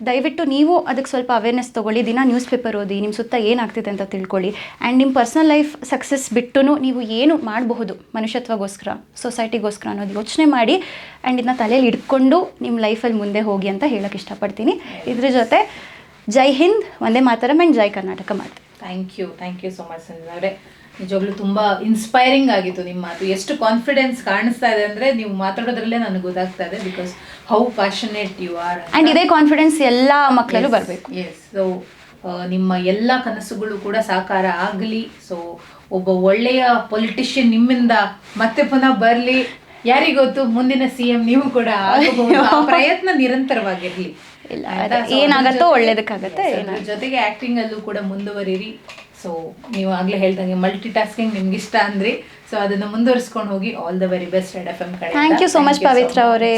ದಯವಿಟ್ಟು ನೀವು ಅದಕ್ಕೆ ಸ್ವಲ್ಪ ಅವೇರ್ನೆಸ್ ತೊಗೊಳ್ಳಿ. ದಿನ ನ್ಯೂಸ್ ಪೇಪರ್ ಓದಿ, ನಿಮ್ಮ ಸುತ್ತ ಏನಾಗ್ತಿದೆ ಅಂತ ತಿಳ್ಕೊಳ್ಳಿ. ಆ್ಯಂಡ್ ನಿಮ್ಮ ಪರ್ಸ್ನಲ್ ಲೈಫ್ ಸಕ್ಸಸ್ ಬಿಟ್ಟು ನೀವು ಏನು ಮಾಡಬಹುದು ಮನುಷ್ಯತ್ವಗೋಸ್ಕರ, ಸೊಸೈಟಿಗೋಸ್ಕರ ಅನ್ನೋದು ಯೋಚನೆ ಮಾಡಿ. ಆ್ಯಂಡ್ ಇದನ್ನ ತಲೆಯಲ್ಲಿ ಇಟ್ಕೊಂಡು ನಿಮ್ಮ ಲೈಫಲ್ಲಿ ಮುಂದೆ ಹೋಗಿ ಅಂತ ಹೇಳೋಕ್ಕೆ ಇಷ್ಟಪಡ್ತೀನಿ. ಇದ್ರ ಜೊತೆ ಜೈ ಹಿಂದ್, ವಂದೇ ಮಾತರಂ ಆ್ಯಂಡ್ ಜೈ ಕರ್ನಾಟಕ ಮಾಡ್ತೀನಿ. Thank you so much Sanjana ಅವರೇ. ನಿಜವಾಗ್ಲೂ ತುಂಬ ಇನ್ಸ್ಪೈರಿಂಗ್ ಆಗಿತ್ತು ನಿಮ್ಮ ಮಾತು. ಎಷ್ಟು ಕಾನ್ಫಿಡೆನ್ಸ್ ಕಾಣಿಸ್ತಾ ಇದೆ ಅಂದರೆ ನೀವು ಮಾತಾಡೋದ್ರಲ್ಲೇ ನನಗೆ ಗೊತ್ತಾಗ್ತಾ ಇದೆ. Because how passionate you are. And ಇದೇ ಕಾನ್ಫಿಡೆನ್ಸ್ ಎಲ್ಲ ಮಕ್ಕಳಲ್ಲೂ ಬರಬೇಕು. ಸೊ ನಿಮ್ಮ ಎಲ್ಲ ಕನಸುಗಳು ಕೂಡ ಸಾಕಾರ ಆಗಲಿ. ಸೊ ಒಬ್ಬ ಒಳ್ಳೆಯ ಪೊಲಿಟಿಷಿಯನ್ ನಿಮ್ಮಿಂದ ಮತ್ತೆ ಪುನಃ ಬರಲಿ. ಯಾರಿಗೊತ್ತು, ಮುಂದಿನ CM ನೀವು ಕೂಡ ಆಗಬಹುದು. ಆ ಪ್ರಯತ್ನ ನಿರಂತರವಾಗಿರಲಿ. ಏನಾಗತ್ತೋ ಒಳ್ಳೇದಕ್ಕಾಗತ್ತೆ. ಜೊತೆಗೆ ಆ್ಯಕ್ಟಿಂಗ್ ಅಲ್ಲೂ ಕೂಡ ಮುಂದುವರಿರಿ. ಸೊ ನೀವು ಆಗಲೇ ಹೇಳ್ದಂಗೆ ಮಲ್ಟಿ ಟಾಸ್ಕಿಂಗ್ ನಿಮ್ಗೆ ಇಷ್ಟ ಅಂದ್ರಿ. ಸೊ ಅದನ್ನು ಮುಂದುವರಿಸ್ಕೊಂಡು ಹೋಗಿ. All the very best Red FM ಕಡೆ. Thank you so much Pavitra ಅವರೇ.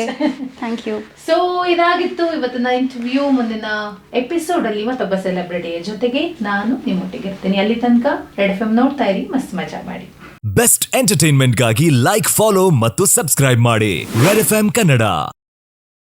Thank you. ಸೊ ಇದಾಗಿತ್ತು ಇವತ್ತಿನ ಇಂಟರ್ವ್ಯೂ. ಮುಂದಿನ ಎಪಿಸೋಡಲ್ಲಿ ಮತ್ತೊಬ್ಬ ಸೆಲೆಬ್ರಿಟಿಯ ಜೊತೆಗೆ ನಾನು ನಿಮ್ಮೊಟ್ಟಿಗೆ ಇರ್ತೀನಿ. ಅಲ್ಲಿ ತನಕ ರೆಡ್ FM ನೋಡ್ತಾ ಇರಿ, ಮಸ್ತ್ ಮಜಾ ಮಾಡಿ. ಬೆಸ್ಟ್ ಎಂಟರ್ಟೈನ್ಮೆಂಟ್ಗಾಗಿ ಲೈಕ್, ಫಾಲೋ ಮತ್ತು ಸಬ್ಸ್ಕ್ರೈಬ್ ಮಾಡಿ ರೆಡ್ FM ಕನ್ನಡ.